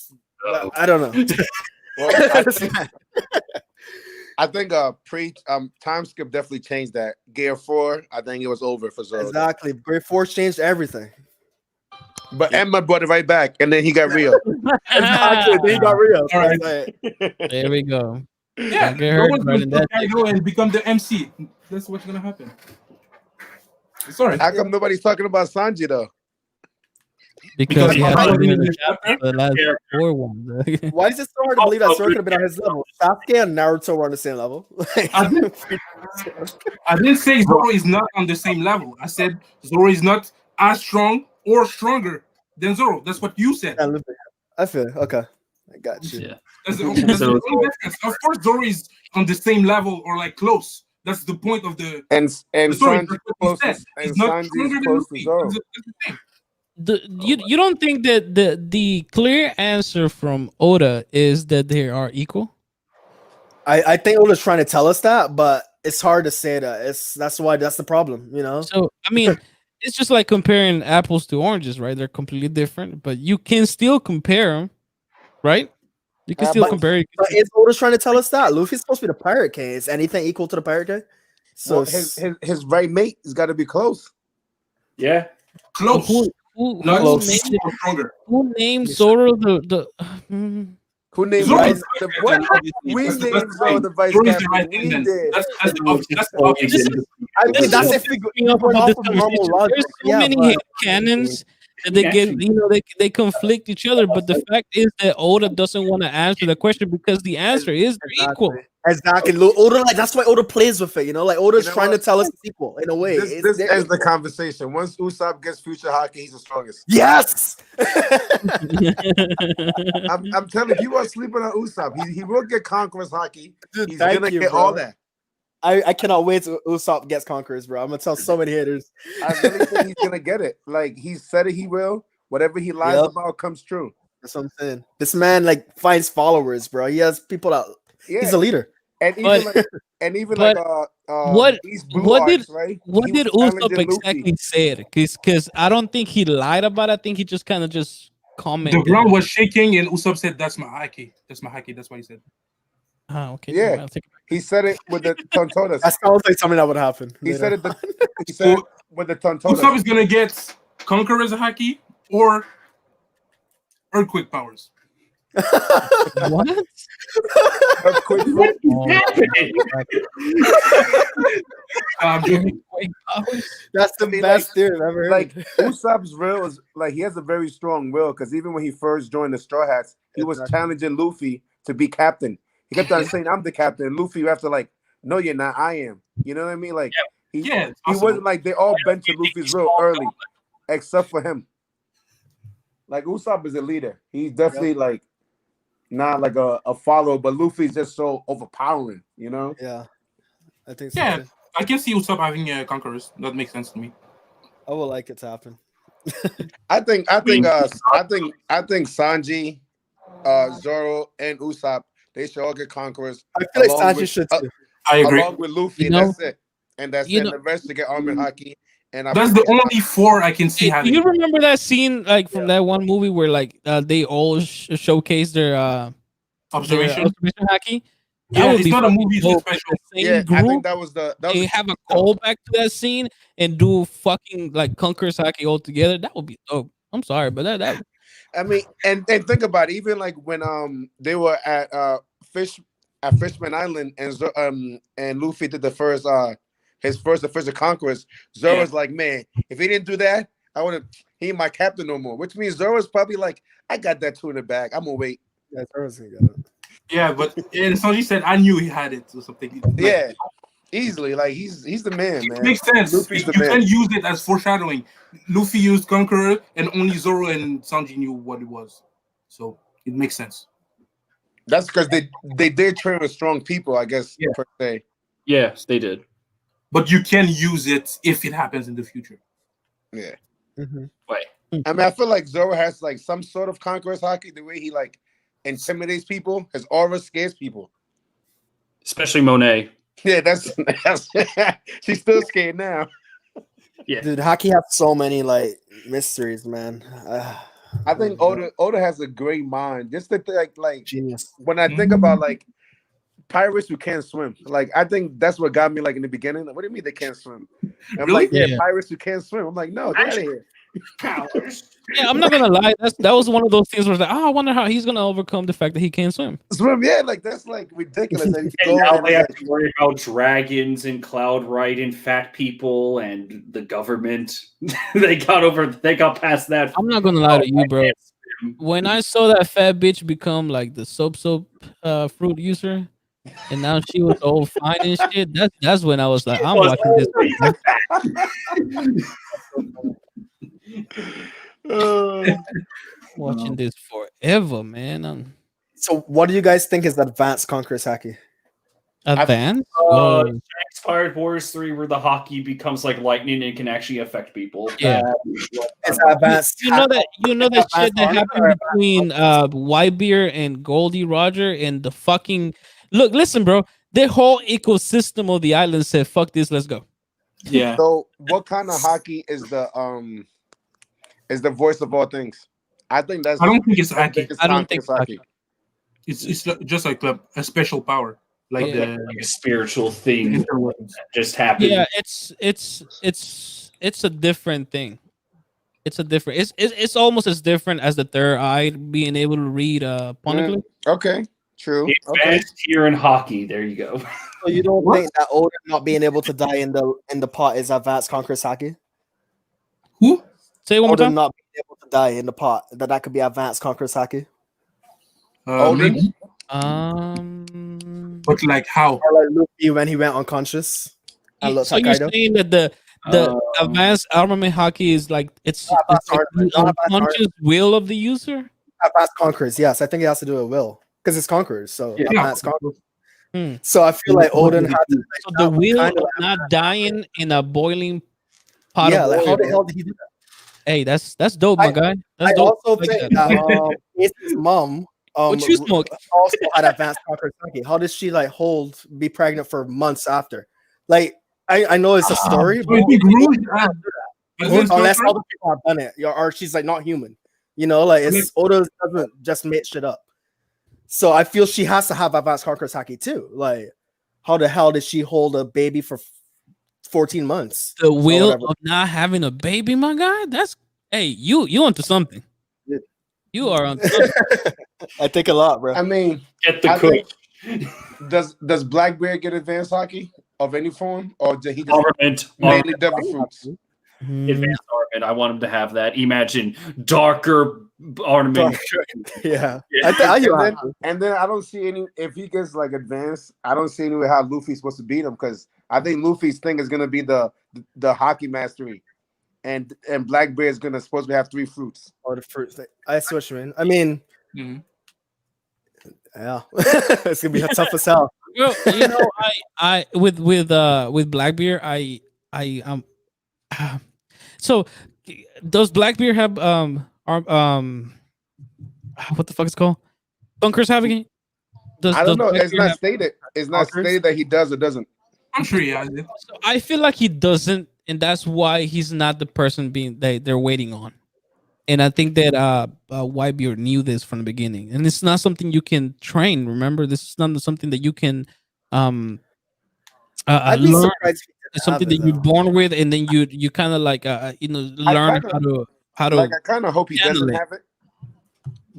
I don't know. Well, I think time skip definitely changed that. Gear 4, I think it was over for Zoro. Exactly. Great Force changed everything. But Emma brought it right back, and then he got real. Exactly. Then he got real. All right. There we go. Yeah, Don't get hurt no one's running gonna that. go and become the MC. That's what's gonna happen. Sorry. How come nobody's talking about Sanji though? Because he Because has I to be in was the chapter for the last Yeah. 4 ones. Why is it so hard to believe that Zoro could have been on his level? Sasuke and Naruto were on the same level. I didn't say Zoro is not on the same level. I said Zoro is not as strong or stronger than Zoro. That's what you said. I feel okay. I got you. Yeah. That's the only So- difference. Of course, Zoro is on the same level or like close. That's the point of the And story. Sanji That's what close he to, said. and He's not Sanji's stronger than close to Luffy. Zoro. That's the thing. You don't think that the clear answer from Oda is that they are equal? I think Oda's trying to tell us that, but it's hard to say that. That's the problem, you know. So I mean, it's just like comparing apples to oranges, right? They're completely different, but you can still compare them, right? You can still but- compare. it. But is Oda's trying to tell us that Luffy's supposed to be the Pirate King? Is anything equal to the Pirate King? So Well, his right mate has got to be close. Yeah. Close. Who Not close. named, or stronger. who named Zoro the Who named Zoro vice? is The, the what? vice captain, We obviously. named That's Zoro fine. the vice Zoro is the captain. right We hand did. then. That's the obvious. This is- I This mean, is that's what if we bring up going about off this of normal conversation. logic. There's so Yeah, many but cannons that they get, they conflict each other. But the fact is that Oda doesn't want to answer the question because the answer is they're equal. Exactly. Oda, like that's why Oda plays with it. You know, like Oda's You know trying what? to tell us it's equal in a way. This ends the conversation. Once Usopp gets future hockey, he's the strongest. Yes. I'm telling you, people are sleeping on Usopp. He will get Conqueror's hockey. Dude, He's thank gonna you, get bro. all that. I cannot wait till Usopp gets Conquerors, bro. I'm gonna tell so many haters. I really think he's gonna get it. Like he said it, he will. Whatever he lies Yep. about comes true. That's what I'm saying. This man like finds followers, bro. He has people that Yeah, he's a leader. and even But- like, and even but like these blue what arcs, did- right? What He did was Usopp challenging Luffy. exactly say? Because I don't think he lied about it. I think he just kind of just comment. The ground was shaking, and Usopp said, "That's my haki. That's my haki." That's what he said. Okay. Yeah. I'll take it back. He said it with the tontodas. That sounds like something that would happen. He later said it. on. He said it with the Usopp tontodas. is gonna get Conqueror's haki or earthquake powers. What? Earthquake What is Oh, happening? I'm joking. That's the I mean, best theory I've ever heard. Like Usopp's will is like he has a very strong will because even when he first joined the Straw Hats, he was Exactly. challenging Luffy to be captain. He kept on saying, "I'm the captain." And Luffy, you have to like, "No, you're not. I am." You know what I mean? Like he Yeah, he wasn't like they all bent to Luffy's will early, except for him. Like Usopp is a leader. He's definitely like not like a follower, but Luffy's just so overpowering. You know? Yeah, I think so Yeah, too. I can see Usopp having Conquerors. That makes sense to me. I would like it to happen. I think Sanji, Zoro, and Usopp they should all get conquerors. I feel like along Sanji with- should too. I agree. Along with Luffy, You and know- that's it. And that's you it. know- The rest to get armored hockey. And That's the only 4 I can see Hey, do having. you remember that scene like from that one movie where like they all showcase their Observation. observation hockey? That Yeah, would it's be not a fucking movie, it's a dope. special. The same Yeah, I group, think that was the they have a callback to that scene and do fucking like Conqueror's hockey all together. That would be dope. I'm sorry, but that I mean, and think about it. Even like when they were at Fishman Island and Luffy did the first his first official conquest. Zoro's like, man, if he didn't do that, I would have. He ain't my captain no more. Which means Zoro's probably like, I got that 2 in the bag. I'm gonna wait. Yeah, Zoro's gonna get it. Yeah, but and Sanji said I knew he had it or something. Like, Yeah, easily. Like he's the man, it man. makes sense. Luffy's You the man. can use it as foreshadowing. Luffy used Conqueror, and only Zoro and Sanji knew what it was. So it makes sense. That's because they did train with strong people, I guess, Yeah. per se. Yes, they did. But you can use it if it happens in the future. Yeah. Mhm. I mean, I feel like Zoro has like some sort of conqueror's hockey. The way he like intimidates people, his aura scares people. Especially Monet. Yeah, that's she's still scared now. Dude, hockey has so many like mysteries, man. I think Oda has a great mind. Just to like Genius. when I think about like pirates who can't swim, like I think that's what got me like in the beginning. Like, what do you mean they can't swim? And I'm Really? like, yeah, Yeah. pirates who can't swim. I'm like, no, get out of here. yeah, I'm not gonna lie. That was one of those things where it's like, I wonder how he's gonna overcome the fact that he can't swim. Swim, yeah, like that's like ridiculous. That you And go now and they have like, to worry about dragons and Cloud Ride and fat people and the government. they got past that. I'm not gonna lie to you, bro. When I saw that fat bitch become like the soap fruit user, and now she was all fine and shit, that's when I was like, I'm watching this. Watching this forever, man. So, what do you guys think is advanced Conqueror's hockey? Advanced? Shanks Pirate Wars 3 where the hockey becomes like lightning and can actually affect people. Yeah. It's advanced. You know that shit that Advanced happened between Whitebeard and Goldie Roger and the fucking listen, bro. The whole ecosystem of the island said, "Fuck this, let's go." Yeah. so what kind of hockey is the voice of all things? I think that's I don't think it's hockey. I don't think conqueror's hockey. It's just like a special power. Like Yeah. Like a spiritual thing the weapons. that just happened. Yeah, it's a different thing. It's almost as different as the third eye being able to read poneglyph. Okay, true. The Okay. advanced tier in hockey. There you go. So you don't think that Oda not being able to die in the pot is advanced Conqueror's hockey? Who? Say it one more Oda time. not being able to die in the pot, that could be advanced Conqueror's hockey? Maybe. But like how? Or like Luffy when he went unconscious and looked So at you're Kaido? saying that the advanced armament hockey is like it's advanced like armament, the not advanced unconscious will of the user? Advanced Conquerors, yes. I think it has to do with will. Because it's Conquerors, so Yeah. advanced Conquerors. Hmm. So I feel like Odin had to So the will kind of of not dying in a boiling pot yeah, of like how oil. the hell did he do that? Hey, that's dope, my guy. That's I dope. also Like think that. that Ace's mom What you smoke? also had advanced Conquerors hockey. How does she like be pregnant for months after? Like I know it's a story, So you think Rouge? unless other people have done it, or she's like not human. You know, like it's Oda doesn't just make shit up. So I feel she has to have advanced Conqueror's Haki too. Like, how the hell did she hold a baby for 14 months? The or will whatever? of not having a baby, my guy. That's hey, you onto something. Yeah. You are on something. I think a lot, bro. I mean, Get the I cook. think does Blackbeard get advanced hockey of any form, or did he just Armament. mainly devil fruits? Advanced armament. I want him to have that. Imagine darker ornament. Yeah. And then I don't see any, if he gets like advanced, I don't see any way how Luffy's supposed to beat him, because I think Luffy's thing is gonna be the hockey mastery, and Blackbeard is gonna supposed to have 3 fruits. Or the fruits. I see what you mean. I mean, yeah, it's gonna be tough as hell. Well, you know, I with Blackbeard, so does Blackbeard have what the fuck is it called? Bunkers having it? I don't know. It's Blackbeard not have- stated. It's not stated that he does or doesn't. I'm sure he has it. So I feel like he doesn't, and that's why he's not the person being they're waiting on. And I think that Whitebeard knew this from the beginning, and it's not something you can train. Remember, this is not something that you can I'd be learn. surprised if he It's didn't something have that it, you're though. born with, and then you kind of like learn how to. Like, I kind of hope he handle doesn't it. have it.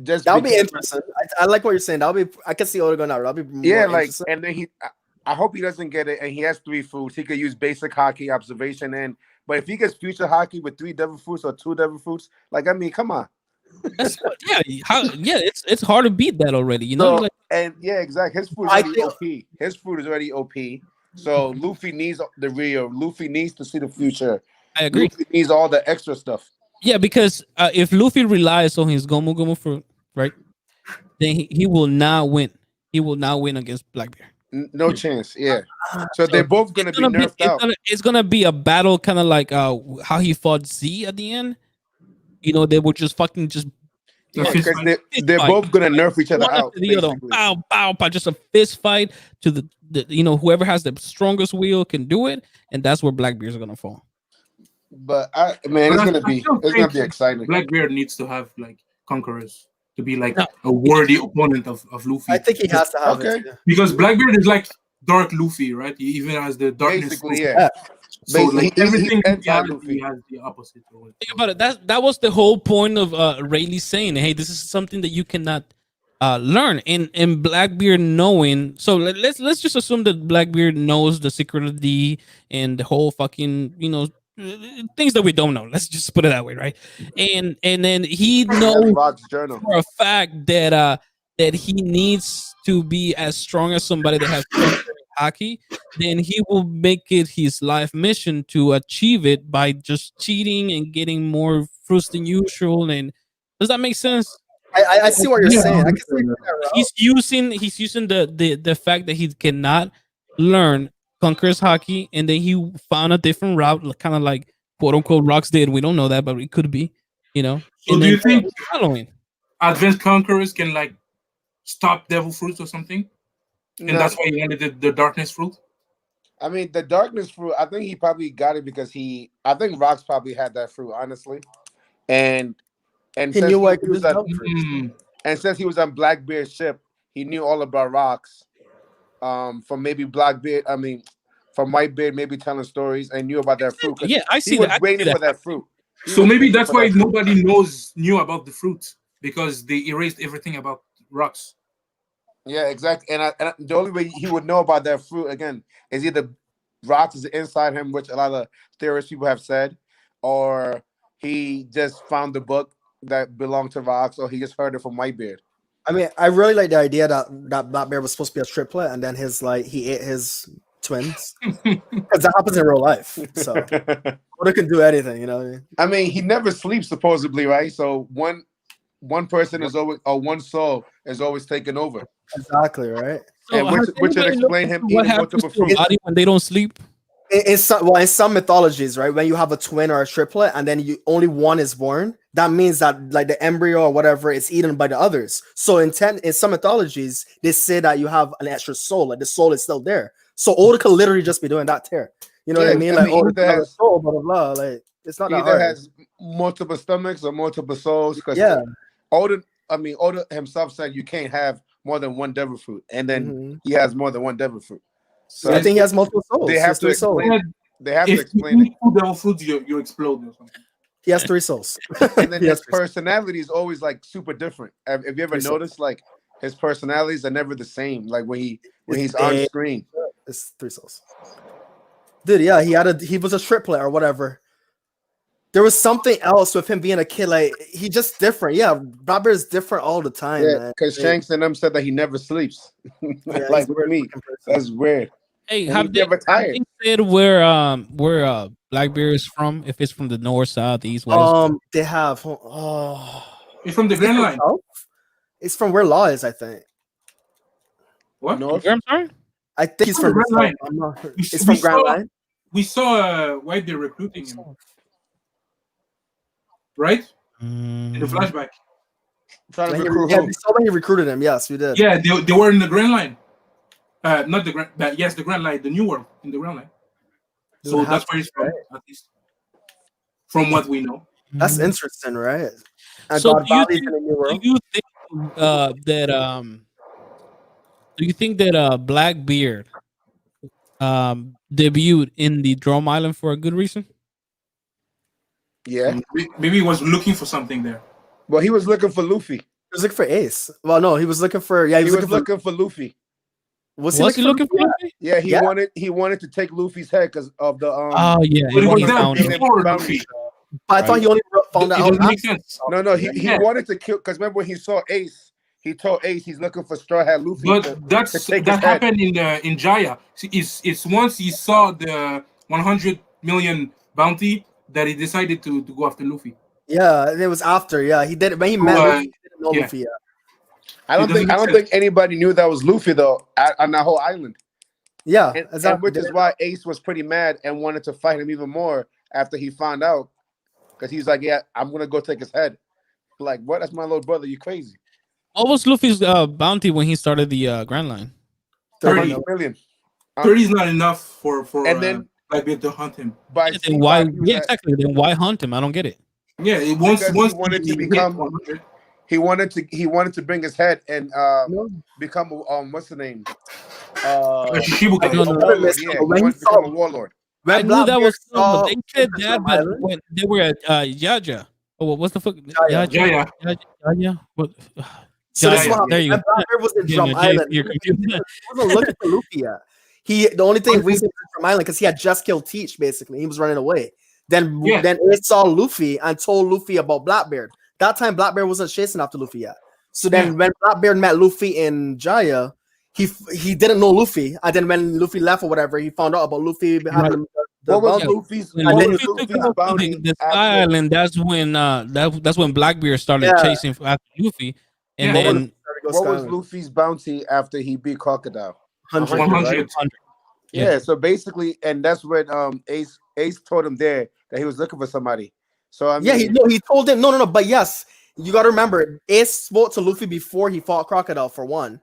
Just That would be because- interesting. I like what you're saying. That'll be. I can see Oda going out. That'll be more Yeah, like, interesting. and then I hope he doesn't get it, and he has 3 fruits. He could use basic hockey, observation, but if he gets future hockey with 3 devil fruits or 2 devil fruits, like, I mean, come on. It's hard to beat that already. You know, So, like, and yeah, exactly. His fruit is I already think- OP. His fruit is already OP. So Luffy needs the real. Luffy needs to see the future. I agree. Luffy needs all the extra stuff. Yeah, because if Luffy relies on his Gomu Gomu fruit, right, then he will not win. He will not win against Blackbeard. No chance. Yeah. So they're both gonna be nerfed out. It's gonna be a battle, kind of like how he fought Z at the end. You know, they were just fucking just Yeah, fist because fight. they're fight. both gonna nerf each other one out. after the other. basically. Bow, bow, bow, just a fist fight to the whoever has the strongest wheel can do it, and that's where Blackbeard's gonna fall. But man, it's gonna be exciting. Blackbeard needs to have like conquerors to be like No. a worthy opponent of Luffy. I think he has to have Okay. it. Yeah. Because Blackbeard is like Dark Luffy, right? He even has the darkness. Basically, fruit. yeah. So Basically, like, everything he's he has, anti-Luffy. he has the opposite. Think about it. That was the whole point of Rayleigh saying, "Hey, this is something that you cannot learn." And Blackbeard knowing. So let's just assume that Blackbeard knows the secret of D and the whole fucking things that we don't know. Let's just put it that way, right? And then he That's knows Rock's journal. for a fact that he needs to be as strong as somebody that has hockey, then he will make it his life mission to achieve it by just cheating and getting more fruits than usual. And does that make sense? I see what you're saying. I can see that route. He's using the fact that he cannot learn Conqueror's hockey, and then he found a different route, kind of like quote unquote Rocks did. We don't know that, but it could be, So And do you then think following? advanced conquerors can like stop devil fruits or something? And No. that's why he wanted the darkness fruit? I mean, the darkness fruit, I think he probably got it because I think Rocks probably had that fruit, honestly. And He since knew what he he was was on, done for. and since he was on Blackbeard's ship, he knew all about Rocks. From maybe Blackbeard, from Whitebeard, maybe telling stories, and knew about that fruit. 'Cause Yeah, I he see was that. I can see waiting that. for that fruit. He So was maybe waiting that's for why that fruit. nobody knew about the fruit, because they erased everything about rocks. Yeah, exactly. And the only way he would know about that fruit again is either Rocks is inside him, which a lot of theorists people have said, or he just found the book that belonged to Rocks, or he just heard it from Whitebeard. I mean, I really like the idea that Blackbeard was supposed to be a triplet, and then he ate his twins, because that happens in real life. So Oda can do anything, you know what I mean? I mean, he never sleeps supposedly, right? So one person is always, or one soul is always taking over, Exactly, right? and has which would anybody explain looked him into what eating happens multiple to a fruits. body when they don't sleep? In some mythologies, right, when you have a twin or a triplet, and then only one is born, that means that like the embryo or whatever is eaten by the others. So in some mythologies, they say that you have an extra soul, like the soul is still there. So Oda could literally just be doing that here. You know what I Yeah, mean? I Like mean, Oda Oda has a has- soul, blah blah blah. Like It's not that either hard. has multiple stomachs or multiple souls. Because Yeah. Oda himself said you can't have more than one devil fruit, and then Mhm. he has more than one devil fruit. So I think he has multiple souls. they He have has to 3 souls. explain. They have to If you explain it. eat 2 devil fruits, you explode or something. He has 3 souls. And then He has his 3 souls. personality is always like super different. Have you ever Three souls. noticed like his personalities are never the same? Like when he's It's on big. screen. It's 3 souls. Dude, yeah, he was a triplet or whatever. There was something else with him being a kid. Like he just different. Yeah, Blackbeard is different all the time, Yeah, man. because Shanks and them said that he never sleeps. Yeah, Like he's a with me, weird-looking person. that's weird. Hey, And have he's they, never have tired. they said where Blackbeard is from? If it's from the north, south, east, west? They have. Oh, It's from the Is it Grand from Line. South? It's from where Law is, I think. What? North. Where, I'm sorry. I think he's from from the Grand South. Line. I'm not. We- It's we from Grand saw- Line. We saw why they're recruiting him, right? In the flashback. Trying to When he, recruit yeah, who? we saw when he recruited him. Yes, we did. Yeah, they were in the Grand Line. Not the Grand. Yes, the Grand Line, the New World in the Grand Line. Dude, So half that's where he's from, right. at least from what we know. That's interesting, right? And So God do you Valley's think- in the New Do World. you think that Blackbeard debuted in the Drum Island for a good reason? Yeah. Maybe he was looking for something there. Well, he was looking for Luffy. He was looking for Ace. Well, no, he was looking for. Yeah, He was looking for Luffy. Was Was he looking for Yeah. Luffy? Yeah, he Yeah. wanted to take Luffy's head because of the Oh yeah, But he was he there found him. before bounty. Luffy. But I thought he only found It that out. doesn't make sense. No, he Yeah. wanted to kill because remember when he saw Ace, he told Ace he's looking for Straw Hat Luffy. But to that take his head. happened in Jaya. See, it's once he saw the 100 million bounty that he decided to go after Luffy. Yeah, and it was after. Yeah, he did. When he met Luffy, he didn't know yeah. Luffy yet. I don't It doesn't think make sense. anybody knew that was Luffy though on that whole island. Yeah, And exactly. which is why Ace was pretty mad and wanted to fight him even more after he found out. Because he's like, yeah, I'm gonna go take his head. Like, what? That's my little brother. You crazy? What was Luffy's bounty when he started the Grand Line? 30. 30 million. 30 is not enough for And then- Blackbeard to hunt him. By Then why? C5, he was Yeah, at- exactly. Then why hunt him? I don't get it. Yeah, it Because once he wanted to hit become- 100. he wanted to bring his head and become what's the name? Shichibukai. No, no, A no. warlord. Yeah, he When he wanted to become saw- a warlord. When I knew that Blackbeard was saw- they said that, Drum but Island? when they were at Yaja. Oh, what's the fuck? Jaya. Jaya. Jaya. What? So this is Yeah, what there happened. you When go. Blackbeard was in Yeah, Drum no, Island, you're he confused. wasn't looking for Luffy yet. The only thing we said Drum Island because he had just killed Teach. Basically, he was running away. Then Yeah. Ace saw Luffy and told Luffy about Blackbeard. That time Blackbeard wasn't chasing after Luffy yet. So then when Blackbeard met Luffy in Jaya, he didn't know Luffy. And then when Luffy left or whatever, he found out about Luffy having the What was bounty. Luffy's? When What then was Luffy took Luffy's out bounty? the Sky after- Island, that's when Blackbeard started Yeah. chasing after Luffy, and Yeah. then What was Luffy's bounty after he beat Crocodile? 100, 100. right? Yeah. So basically, and that's when Ace told him there that he was looking for somebody. So I mean, Yeah, he told him no. But yes, you got to remember, Ace spoke to Luffy before he fought Crocodile for one.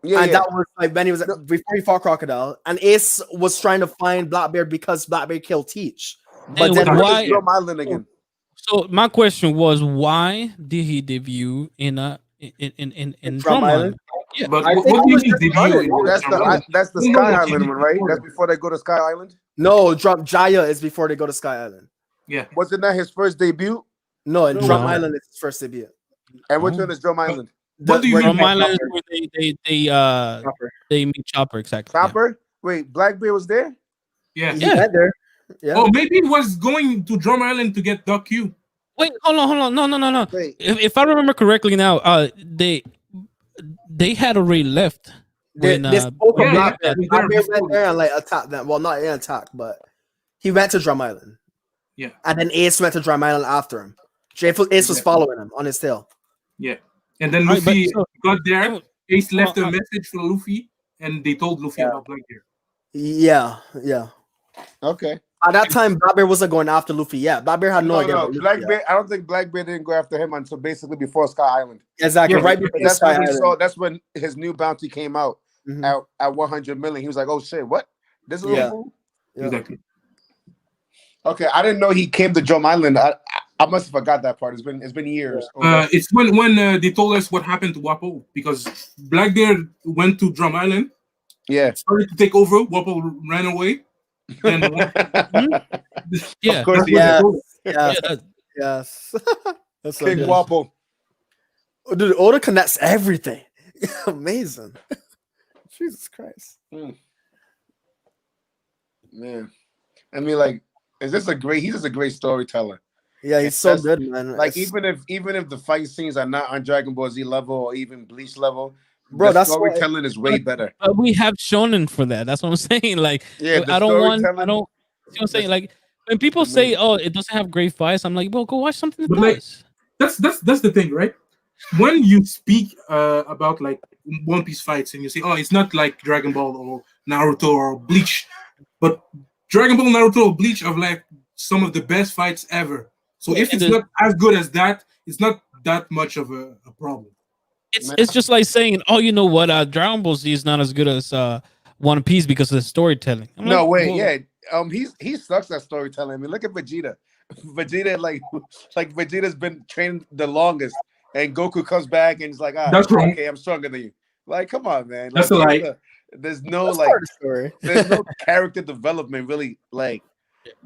yeah. That was like when he was before he fought Crocodile, and Ace was trying to find Blackbeard because Blackbeard killed Teach. But And then Where why- is Drum Island again? so my question was, why did he debut in Drum Drum Island? Island? Yeah. But I what think do it you was mean just debut? running. in That's Drum Island? the No, Sky no, Island he one, right? before That's that. before they go to Sky Island. No, Jaya is before they go to Sky Island. Yeah. Wasn't that his first debut? No, and No. Drum Island is his first debut. And which Oh. one is Drum Island? What do you Drum mean? Island is where they meet Chopper, exactly. yeah. Chopper? Wait, Blackbeard was there? Yeah. He Yeah. went there. Yeah. Oh, maybe it was going to Drum Island to get Duck Q. Wait, hold on. No. Wait, If I remember correctly now, they had already left. They when, spoke yeah, of Blackbeard. yeah, they were Blackbeard before. went there and like attacked them. Well, not in attack, but he went to Drum Island. Yeah. And then Ace went to Drum Island after him. Ace was Yeah. following him on his tail. Yeah. And then Alright, but Luffy so- got there. Ace left Well, a message for Luffy, and they told Luffy Yeah. about Blackbeard. Yeah. okay. At that time, Blackbeard wasn't going after Luffy yet. Blackbeard had no idea. No, about Luffy Blackbeard. yet. I don't think Blackbeard didn't go after him until basically before Sky Island. Exactly. Yeah, right but before That's Sky when he Island. saw. That's when his new bounty came out Mhm. at 100 million. He was like, "Oh shit, what? This little Yeah. fool?" Yeah. Exactly. Okay, I didn't know he came to Drum Island. I must have forgot that part. It's been years. Okay. It's when they told us what happened to Wapo because Blackbeard went to Drum Island, Yeah. started to take over. Wapo ran away, and Yeah. Of course he Yeah. did. Yes. Yeah, Yes. That's so King good. Wapo. Oh, dude, Oda connects everything. Amazing. Jesus Christ. Man. I mean, like, he's just a great storyteller. Yeah, he's so good, man. Like It's- even if the fight scenes are not on Dragon Ball Z level or even Bleach level, Bro, the that's why- storytelling is way better. But we have shonen for that. That's what I'm saying. Like, Yeah, the I don't want. storytelling- I don't. You know what I'm saying? Like, when people say, "Oh, it doesn't have great fights," I'm like, "Well, go watch something that But, like, does." that's the thing, right? When you speak about like One Piece fights and you say, "Oh, it's not like Dragon Ball or Naruto or Bleach," but Dragon Ball, Naruto, or Bleach are like some of the best fights ever. So if it's not as good as that, it's not that much of a problem. It's just like saying, "Oh, you know what? Dragon Ball Z is not as good as One Piece because of the storytelling." I'm No, like, wait, well, yeah. He sucks at storytelling. I mean, look at Vegeta. Vegeta, like Vegeta's been trained the longest, and Goku comes back and he's like, That's wrong. okay, I'm stronger than you. Like, come on, man. That's a lie. There's no that's like, part of the story. there's no character development really. Like,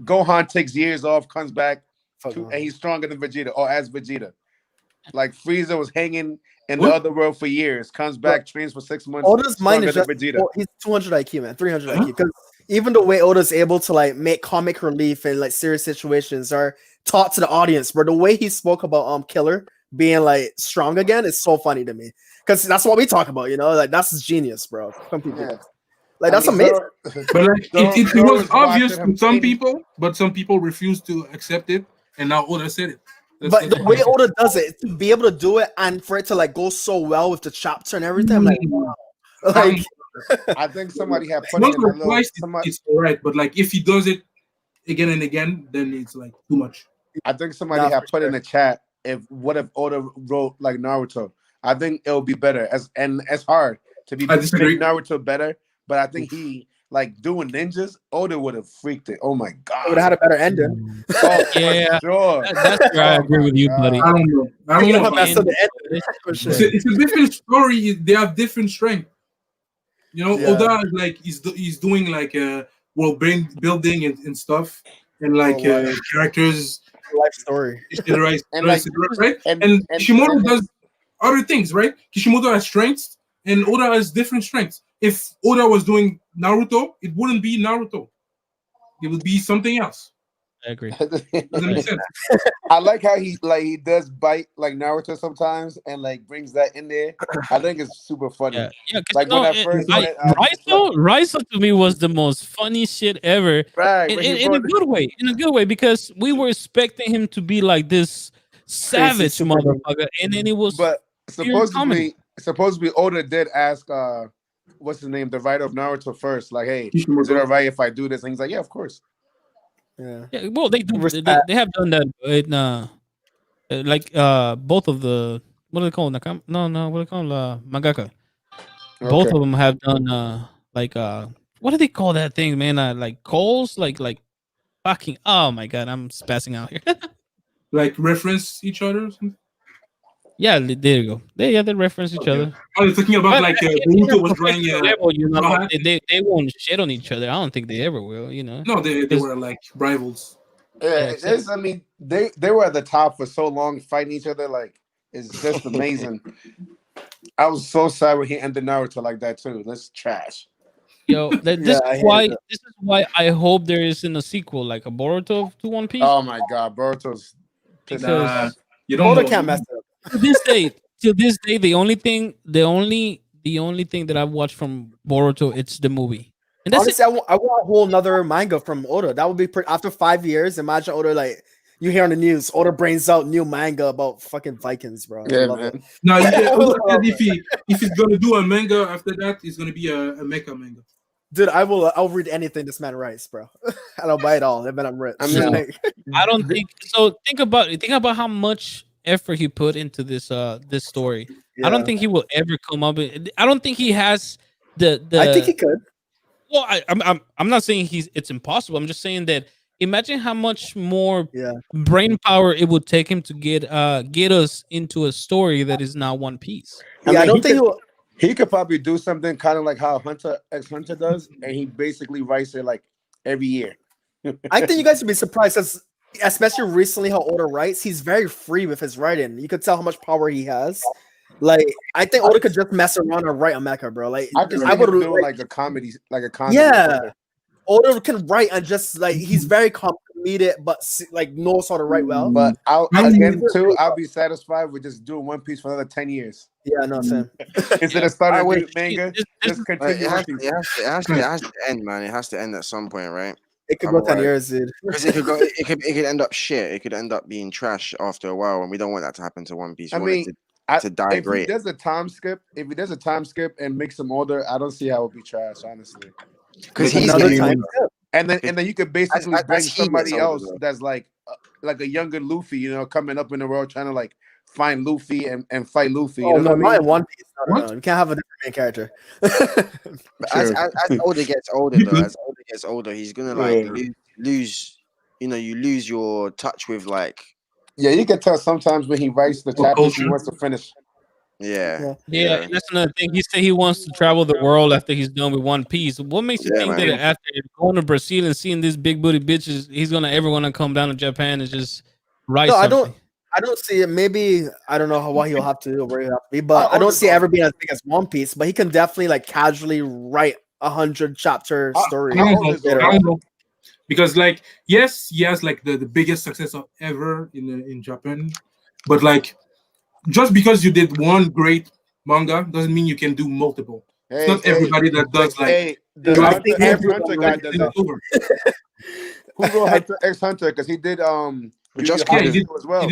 Gohan takes years off, comes back, and he's stronger than Vegeta, or as Vegeta. Like Frieza was hanging in the other world for years, comes back, trains for 6 months. Oda's mind is stronger just than Vegeta. he's 200 IQ, man, 300 IQ. Because even the way Oda's able to like make comic relief in like serious situations are taught to the audience, bro. The way he spoke about Killer being like strong again is so funny to me. Because that's what we talk about, you know, like that's genius, bro. Some people, Yeah. like that's amazing. But like it was obvious to some people, but some people refused to accept it, and now Oda said it. But the way Oda does it, to be able to do it and for it to like go so well with the chapter and everything, I'm like, wow. Like, I think somebody had put once it in or a little. twice, it's all right. But like if he does it again and again, then it's like too much. I think somebody had put in the chat if Oda wrote like Naruto. I think it'll be better. As hard to be make Naruto better, but I think he like doing ninjas. Oda would have freaked it. Oh my god, would have had a better ending. Oh, yeah, sure. That's where I agree with you, buddy. I don't know. It's a different story. They have different strength. You know, Oda is like he's doing like world building and stuff, and like characters, life story, right? And And Kishimoto does other things, right? Kishimoto has strengths, and Oda has different strengths. If Oda was doing Naruto, it wouldn't be Naruto. It would be something else. I agree. Doesn't make sense. I like how he does bite like Naruto sometimes and like brings that in there. I think it's super funny. Yeah, like when I first Raizo to me was the most funny shit ever. Right, in a good way. In a good way, because we were expecting him to be like this savage motherfucker, and then it was. But supposedly Oda did ask what's his name, the writer of Naruto first, like, hey, is it all right if I do this? And he's like, yeah, of course. Yeah. Well, they do. They have done that in like both of the what do they call Nakam? No, what do they call mangaka? Okay. Both of them have done like what do they call that thing, man? Like calls, like fucking. Oh my god, I'm spazzing out here. Like reference each other. Or something? Yeah, there you go. They reference each other. I was thinking about like Naruto was drawing. They won't shit on each other. I don't think they ever will. You know. No, they were like rivals. Yeah, I mean, they were at the top for so long, fighting each other. Like, it's just amazing. I was so sad when he ended Naruto like that too. That's trash. Yo, this is why I hope there isn't a sequel, like a Boruto to One Piece. Oh my god, Boruto's because you don't know. Can't mess it up. To this day, the only thing that I've watched from Boruto, it's the movie. And that's honestly, I want a whole nother manga from Oda. That would be after 5 years. Imagine Oda, like you hear on the news, Oda brings out new manga about fucking Vikings, bro. Yeah, man. Now, if he's gonna do a manga after that, it's gonna be a mecha manga. Dude, I'll read anything this man writes, bro. I'll buy it all. I bet I'm rich. I mean, I don't think so. Think about how much effort he put into this story. Yeah. I don't think he will ever come up with, I don't think he has the I think he could. Well, I'm not saying it's impossible. I'm just saying that imagine how much more Yeah. brain power it would take him to get us into a story that is now One Piece. Yeah, I don't think he could probably do something kind of like how Hunter X Hunter does, and he basically writes it like every year. I think you guys would be surprised, because especially recently how Oda writes, he's very free with his writing. You could tell how much power he has. Like, I think Oda could just mess around and write a mecha, bro. Like, I just I would do like a comedy, Yeah, Oda can write and just like he's very comedic, but like knows how to write well. But I'll be satisfied with just doing One Piece for another 10 years. Yeah, no, Sam. Instead of starting a new manga, just continue. It has to end, man. It has to end at some point, right? It could go 10 years, dude. Because it could end up shit. It could end up being trash after a while, and we don't want that to happen to One Piece. To die if great. He does a time skip, and makes them older, I don't see how it would be trash, honestly. Because he's and then you could basically bring somebody else that's like a younger Luffy, coming up in the world trying to like find Luffy and fight Luffy. Oh no, not in One Piece. No. You can't have a different main character. as Oda gets older, he's gonna like lose. You lose your touch with like. Yeah, you can tell sometimes when he writes the chapters he wants to finish. Yeah. And that's another thing. He said he wants to travel the world after he's done with One Piece. What makes you think that after going to Brazil and seeing these big booty bitches, he's ever gonna come down to Japan and just write something? I don't see it. Maybe I don't know what he'll have to do or where he'll have to be, but I don't see it ever being as big as One Piece. But he can definitely like casually write 100 chapter story. Because like yes, he has like the biggest success ever in Japan, but like just because you did one great manga doesn't mean you can do multiple. It's not everybody that does like. The Hunter guy does that. Who wrote Hunter X Hunter? Because he did he did as well.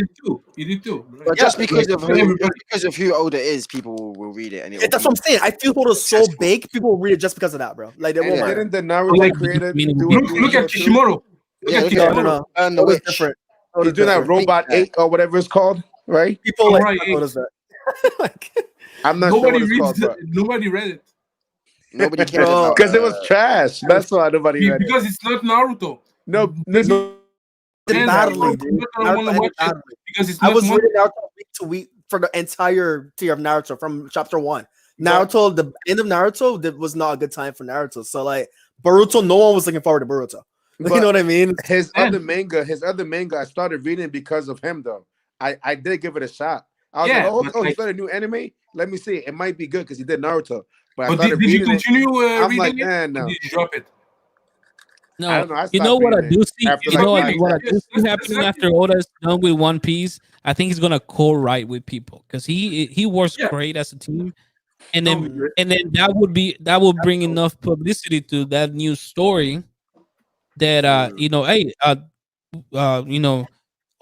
He did too. Right? But just because of who Oda is, people will read it. And that's what I'm saying. I feel Oda's so big, people will read it just because of that, bro. Like they won't. Didn't the Naruto creator look at Kishimoto? No. It's different. He's doing that Robot 8 or whatever it's called, right? People like notice that. I'm not nobody sure what it's called. Nobody read it. Nobody cared because it was trash. That's why nobody read it. Because it's not Naruto. No. Badly, dude. I was reading Naruto week to week for the entire tier of Naruto from chapter 1. Naruto, the end of Naruto, was not a good time for Naruto. So like Boruto, no one was looking forward to Boruto. You know what I mean? His other manga, I started reading because of him though. I did give it a shot. I was he started a new anime. Let me see. It might be good because he did Naruto. But did you continue reading like, it? no. Did you drop it? No, I don't know. You know what I do see? What I do see happening after Oda's done with One Piece? I think he's gonna co-write with people because he works great as a team, and then that would bring enough publicity to that new story that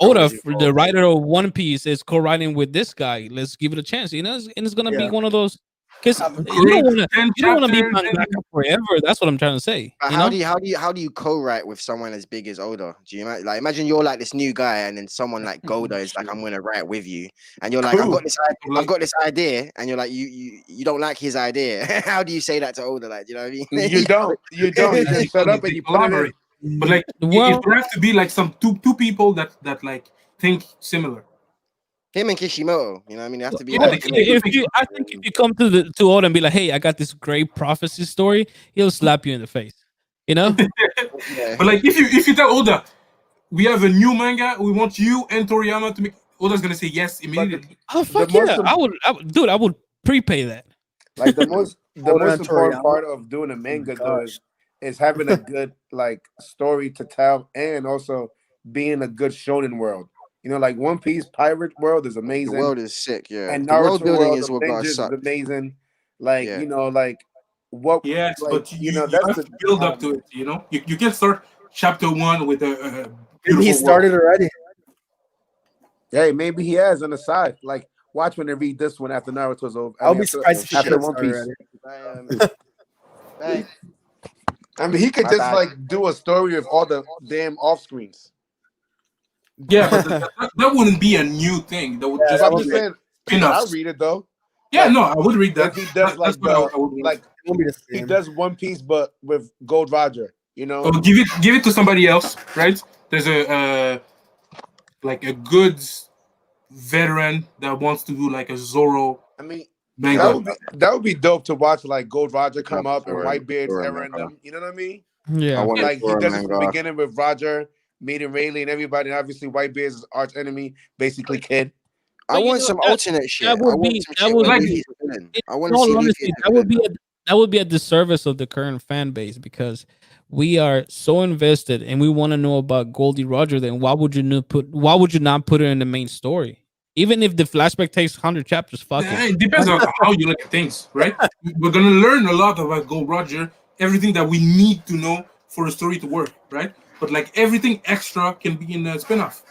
Oda, the writer of One Piece, is co-writing with this guy. Let's give it a chance, and it's gonna be one of those. Because you don't want to be mangaka forever. That's what I'm trying to say. How do you co-write with someone as big as Oda? Do you like imagine you're like this new guy, and then someone like Golda is like, I'm gonna write with you, and you're like, I've got this idea, and you're like, you don't like his idea. How do you say that to Oda? Like, you know what I mean? You don't. You just shut up and you collaborate. But like, it would have to be like some two people that like think similar. Him and Kishimoto, you know what I mean? They have to be. I think if you come to Oda and be like, "Hey, I got this great prophecy story," he'll slap you in the face. You know. But like, if you tell Oda, we have a new manga, we want you and Toriyama to make. Oda's gonna say yes immediately. Oh fuck yeah! I would prepay that. Like the most important part of doing a manga though is having a good like story to tell and also being a good shonen world. Like One Piece pirate world is amazing. The world is sick, yeah. And the Naruto world building is what got is sucked. amazing. Like like what? Yes, like, but you that's have to build up to it. You can't start chapter 1 with a. Maybe he started already. Hey, maybe he has on the side. Like, watch when they read this one after Naruto's over. I'll be surprised if he after One Piece. I mean, he could just like do a story of all the damn off screens. Yeah, but that wouldn't be a new thing. That would just I'm just saying. spin-offs. I'll read it though. Yeah, no, I would read that. If he does he does One Piece, but with Gold Roger. You know, Oh, give it to somebody else, right? There's a like a good veteran that wants to do like a Zoro I mean, manga. that would be dope to watch. Like Gold Roger come Love up and Zoro- Whitebeard's Zoro era and manga. them. You know what I mean? I Yeah. want a Like he Zoro does it from the manga. beginning with Roger meeting Rayleigh and everybody, and obviously Whitebeard's his arch enemy, basically Kid. I But you want know some alternate shit. that I would want be some that shit would where Like- be Luffy's a villain. in I want to all see Luffy honesty, as a that would villain. be that would be a disservice of the current fan base because we are so invested and we want to know about Goldie Roger. Then why would you not put it in the main story? Even if the flashback takes 100 chapters, fuck it. It depends on how you look at things, right? We're gonna learn a lot about Gold Roger, everything that we need to know for a story to work, right? But like everything extra can be in a spin-off.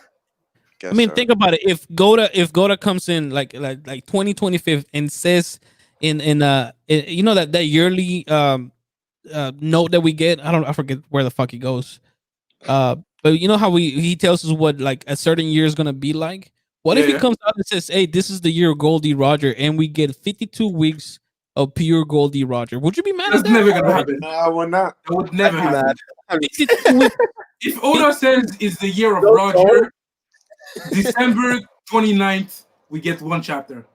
I mean, so. think about it. If Goda comes in like 2025 and says you know that yearly note that we get, I forget where the fuck he goes. But you know how he tells us what like a certain year is gonna be like. What if he Yeah. comes out and says, "Hey, this is the year of Goldie Roger," and we get 52 weeks of pure Goldie Roger? Would you be mad That's at that? never gonna happen. No, I will not. That would never I'd be happen. mad. 52 weeks. If Oda says it's the year of No, Roger, December 29th, we get one chapter.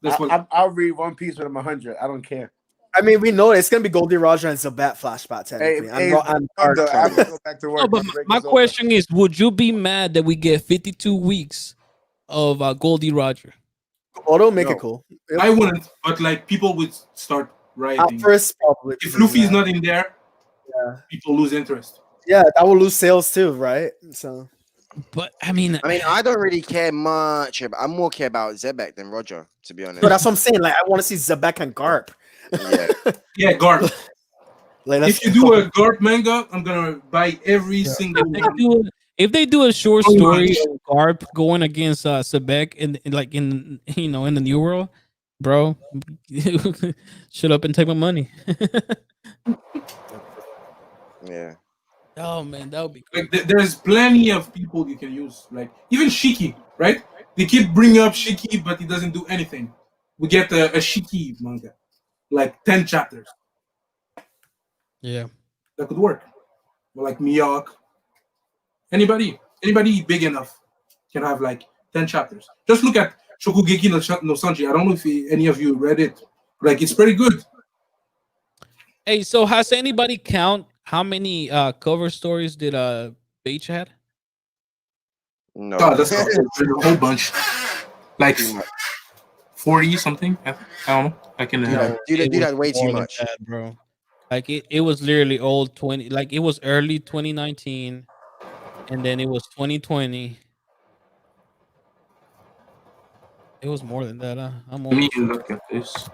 That's what. I'll read One Piece with him 100. I don't care. I mean, we know it's gonna be Goldie Roger and Zabat flashback Hey, technically. hey, And I have to go back to work. No, but My break my is over. question is, would you be mad that we get 52 weeks of Goldie Roger? Odo make No. it cool. I wouldn't, but like people would start At rioting. first, probably. If Luffy's yeah. not in there, Yeah. people lose interest. Yeah, that will lose sales too, right? So But I mean, I don't really care much. I more care about Zebek than Roger, to be honest. no, that's what I'm saying. Like, I want to see Zabek and Garp. Yeah. Yeah, Garp. Like, If you do a Garp manga, I'm gonna buy every single one. if they do a short So story much. of Garp going against Sebek in in the new world, bro, shut up and take my money. Yeah. Oh man, that would be cool. Like there's plenty of people you can use. Like even Shiki, right? They keep bringing up Shiki, but he doesn't do anything. We get a Shiki manga, like 10 chapters. Yeah. That could work. Or like Miyok. Anybody big enough can have like 10 chapters. Just look at Shokugeki no Sanji. I don't know if any of you read it. Like it's pretty good. Hey, so has anybody count how many cover stories did Beach had? No. Oh, that's a whole bunch. Like Too much. 40 something. I don't know. I can. No, dude, It that was way too more than much. that, bro. Like it was literally old 20, like it was early 2019, and then it was 2020. It was more than that. I'm Let me almost look at this.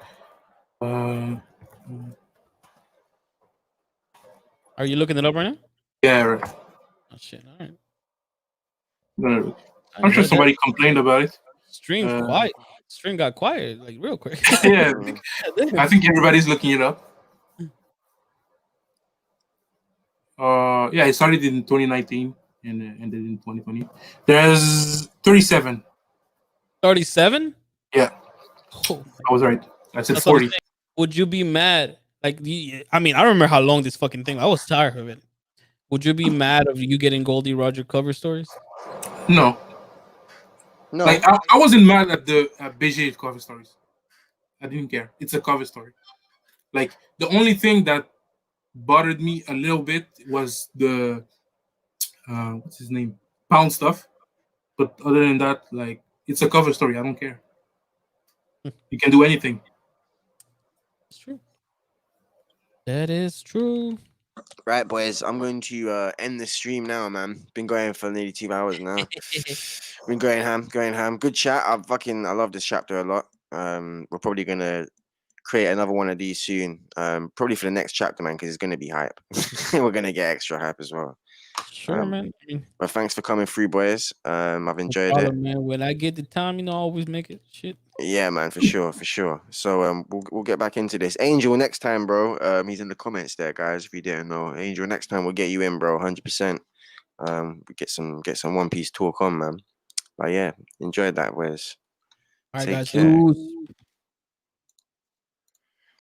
Are you looking it up right now? Yeah, right. Oh shit! All right. I'm sure somebody complained about it. Stream's quiet. Stream got quiet like real quick. Yeah, I think everybody's looking it up. Yeah, it started in 2019 and ended in 2020. There's 37. 37. Yeah, Oh, I was right. I said that's what I'm 40. saying. Would you be mad? Like, I mean, I remember how long this fucking thing. I was tired of it. Would you be mad of you getting Goldie Roger cover stories? No, No. like I wasn't mad at the BG cover stories. I didn't care. It's a cover story. Like the only thing that bothered me a little bit was the what's his name, Pound stuff. But other than that, like it's a cover story. I don't care. You can do anything. It's true. That is true. Right, boys. I'm going to end the stream now, man. Been going for nearly 2 hours now. Been going ham. Good chat. I love this chapter a lot. We're probably gonna create another one of these soon. Probably for the next chapter, man, because it's gonna be hype. We're gonna get extra hype as well. Sure, man. I mean, But thanks for coming through, boys. I've no enjoyed it. problem, man. When I get the time, I always make it. Shit. Yeah, man, for sure. So we'll get back into this. Angel, next time, bro. He's in the comments there, guys. If you didn't know, Angel, next time we'll get you in, bro. 100%. We get some One Piece talk on, man. But yeah, enjoyed that, boys. All right, Take guys. care. Deuce.